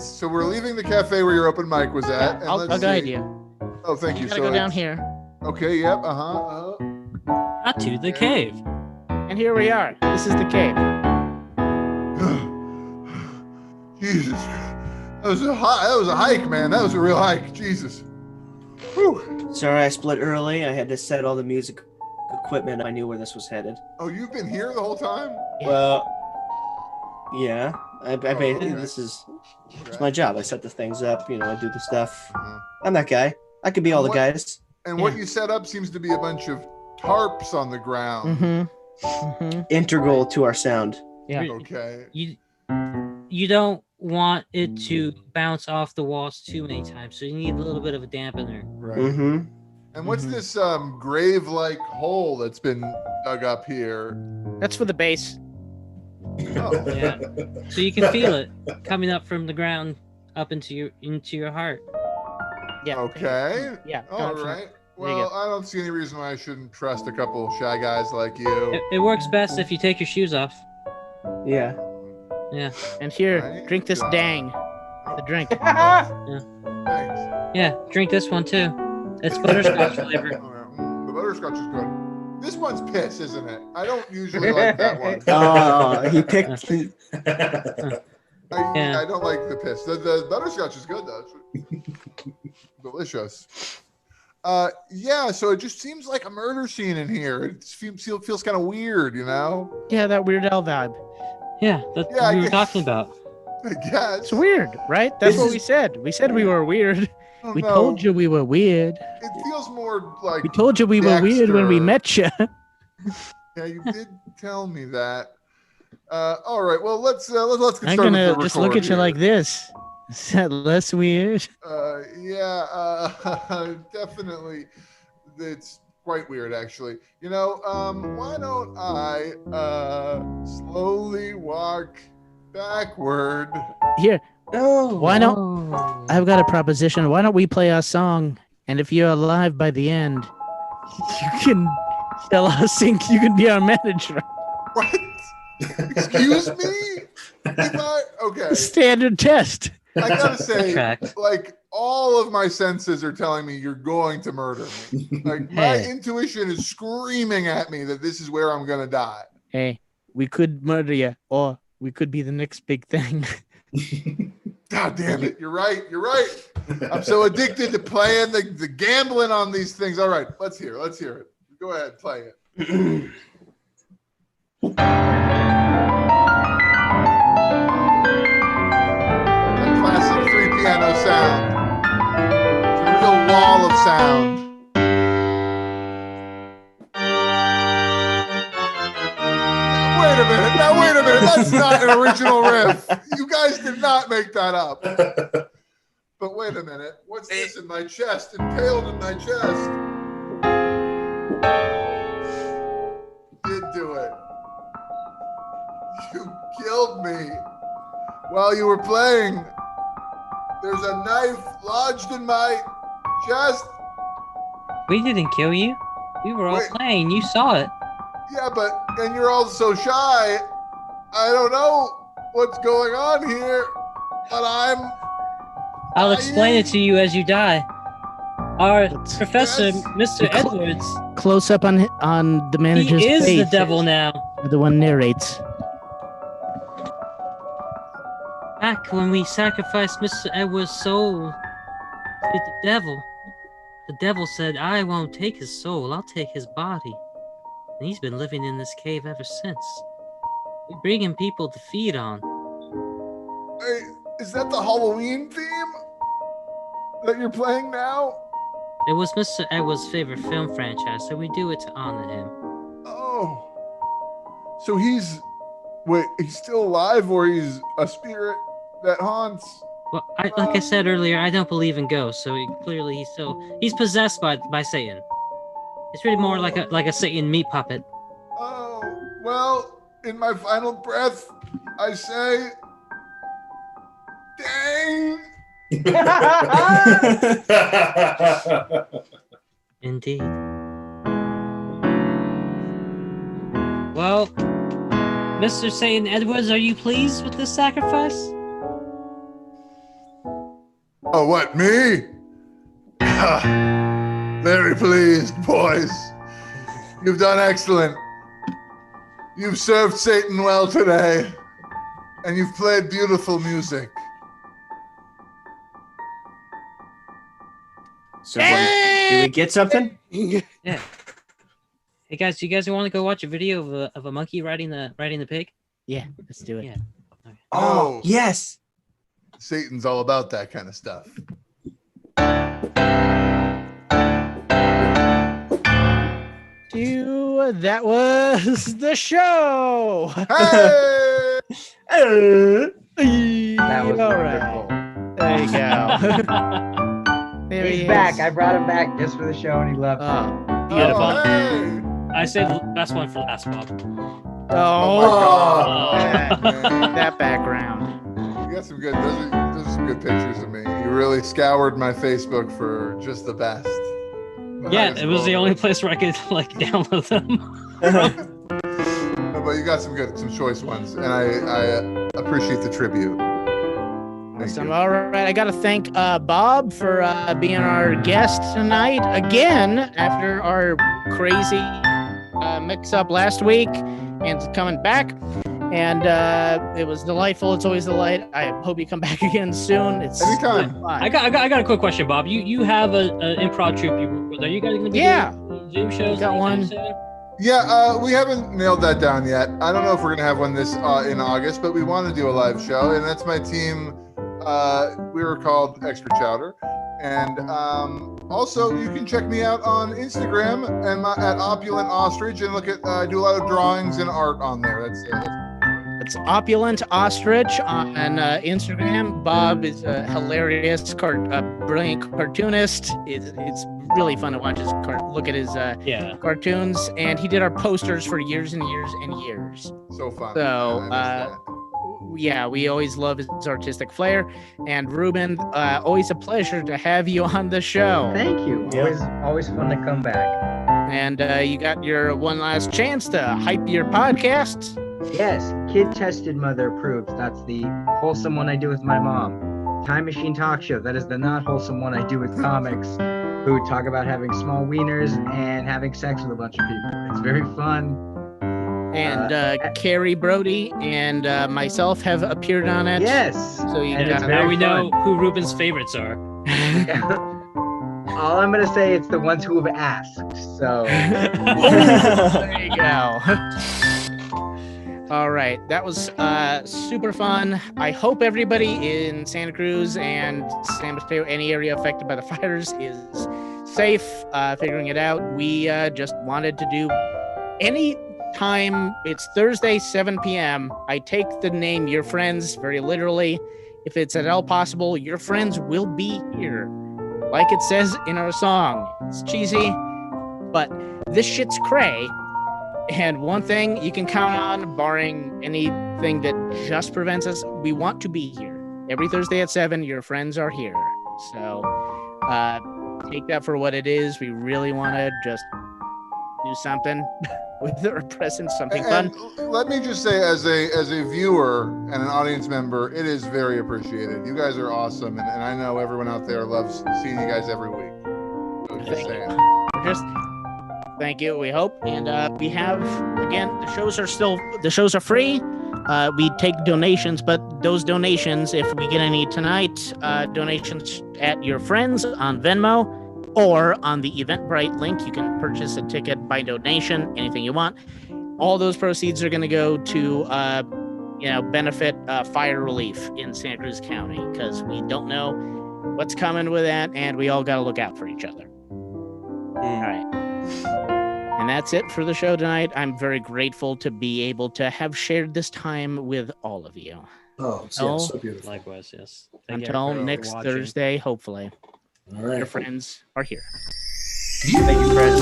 so we're leaving the cafe where your open mic was at. and I'll let's guide see. you. Oh, thank you. You gotta So go down it's- here. Okay. Yep. Uh-huh. Not to the cave. And here we are. This is the cave. Jesus, that was a hike, man. That was a real hike. Jesus. Whew. Sorry, I split early. I had to set all the music equipment. I knew where this was headed. Oh, you've been here the whole time? Yeah. Well, yeah. Basically, okay. this is it's Okay. my job. I set the things up. You know, I do the stuff. Mhm. I'm that guy. I could be all the What- guys. And what you set up seems to be a bunch of tarps on the ground. Mm-hmm. Mm-hmm. Integral to our sound. Yeah. Okay. You don't want it to bounce off the walls too many times, so you need a little bit of a dampener. Right. Mm-hmm. And what's Mhm. this grave-like hole that's been dug up here? That's for the base. Oh, Yeah. So you can feel it coming up from the ground up into your heart. Yeah. okay. Yeah. All gotcha. right. There you Well, I don't see any reason why I shouldn't trust a couple shy guys like you. It works best if you take your shoes off. Yeah. Yeah. And here, Right. drink this dang. The drink. Thanks. Yeah. Drink this one too. It's butterscotch flavor. The butterscotch is good. This one's piss, isn't it? I don't usually like that one. Oh, he picked. Yeah. I don't like the piss. The butterscotch is good though. It's delicious. Yeah. So it just seems like a murder scene in here. It feels kind of weird, you know. Yeah, that Weird Al vibe. Yeah, that's Yeah, I what we were guess- talking about. I guess. It's weird, right? That's This what is- we said. We said we were weird. I don't We know. told you we were weird. It feels more like. We told you we were weird when we Dexter. met you. Yeah, you did tell me that. All right. Well, let's get I'm started gonna with the just look record at you here. like this. Is that less weird? Yeah, definitely. It's quite weird, actually. You know, why don't I slowly walk backward? Here, Oh. why don't Oh. I've got a proposition. Why don't we play our song? And if you're alive by the end, you can tell us. You can be our manager. What? Excuse me? Okay. Standard test. I gotta say, Contract. like, all of my senses are telling me you're going to murder me. Like, my Hey. intuition is screaming at me that this is where I'm gonna die. Hey, we could murder you, or we could be the next big thing. God damn it. You're right. You're right. I'm so addicted to playing the gambling on these things. All right, let's hear it. Go ahead, play it. That classic 3 piano sound. It's a real wall of sound. Wait a minute. That's not an original riff. You guys did not make that up. But wait a minute. What's this in my chest? Impaled in my chest. You did do it. You killed me while you were playing. There's a knife lodged in my chest. We didn't kill you. We were all Wait. playing. You saw it. Yeah, and you're all so shy. I don't know what's going on here, but I'll explain it to you as you die. Our Let's- professor, Yes. Mr. Edwards, Close up on the manager's he is face. the devil now. The one narrates. Back when we sacrificed Mr. Edwards' soul to the devil said, "I won't take his soul. I'll take his body." and he's been living in this cave ever since. We bring him people to feed on. Hey, is that the Halloween theme that you're playing now? It was Mr. Edwards' favorite film franchise, so we do it to honor him. Oh. So he's still alive, or he's a spirit that haunts? Well, like I said earlier, I don't believe in ghosts, so he's possessed by Satan. It's really more like a Satan meat puppet. Oh, well, in my final breath, I say, dang. Indeed. Well, Mr. Satan Edwards, are you pleased with this sacrifice? Oh, what, me? Very pleased, boys. You've done excellent. You've served Satan well today, and you've played beautiful music. So do we get something? Yeah. Hey guys, do you guys want to go watch a video of a monkey riding the pig? Yeah, let's do it. Yeah. Oh, Yes. Satan's all about that kind of stuff. That was the show. Hey! That was All wonderful. right. There you go. There he He's is. back. I brought him back just for the show, and he loved it. Oh, beautiful. Oh, hey! I saved the best one for last, Bob. Oh, my God. that background. You got some good. Those are some good pictures of me. You really scoured my Facebook for just the best. Yeah, it was the only place where I could download them. But you got some choice ones, and I appreciate the tribute. Thank Awesome. you. All right, I got to thank Bob for being our guest tonight again after our crazy mix-up last week, and coming back. And it was delightful. It's always a delight. I hope you come back again soon. It's Anytime. fun. I got a quick question, Bob. You have an improv troupe you work with. Are you guys going to be doing Zoom shows? Got one. Yeah, we haven't nailed that down yet. I don't know if we're gonna have one this in August, but we want to do a live show, and that's my team. We were called Extra Chowder, and also you can check me out on Instagram and at Opulent Ostrich, and look at I do a lot of drawings and art on there. That's It's Opulent Ostrich on Instagram. Bob is a hilarious, brilliant cartoonist. It's really fun to watch his look at his cartoons, and he did our posters for years and years and years. so fun. So, I miss that. Yeah, we always love his artistic flair. And Ruben, always a pleasure to have you on the show. Thank you. Always fun to come back. And you got your one last chance to hype your podcast. Yes, kid tested, mother approved. That's the wholesome one I do with my mom. Time Machine Talk Show. That is the not wholesome one I do with comics who talk about having small wieners and having sex with a bunch of people. It's very fun. And Carrie Brody and myself have appeared on it. Yes. So you And it's got very Now we know fun. who Ruben's favorites are. All I'm gonna say, it's the ones who have asked. So there you go. All right, that was super fun. I hope everybody in Santa Cruz and San Mateo, any area affected by the fires, is safe, figuring it out. We just wanted to do any time. It's Thursday, 7 p.m. I take the name Your Friends very literally. If it's at all possible, your friends will be here. Like it says in our song. It's cheesy, but this shit's cray. And one thing you can count on, barring anything that just prevents us, we want to be here. Every Thursday at 7, your friends are here. So take that for what it is. We really want to just do something with our presence, something fun. And let me just say, as a viewer and an audience member, it is very appreciated. You guys are awesome, and I know everyone out there loves seeing you guys every week. So just Thank saying. Thank you. We hope, and we have again. The shows are free. We take donations, but those donations, if we get any tonight, donations at your friends on Venmo, or on the Eventbrite link, you can purchase a ticket by donation, anything you want. All those proceeds are going to go to, benefit fire relief in Santa Cruz County, because we don't know what's coming with that, and we all got to look out for each other. All right. And that's it for the show tonight. I'm very grateful to be able to have shared this time with all of you. Oh, yeah, so beautiful. Likewise, yes. Thank you Until for next watching. Thursday, hopefully. All right. Your friends are here. Thank you, Fred.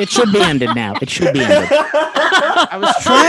It should be ended now. It should be ended. I was trying.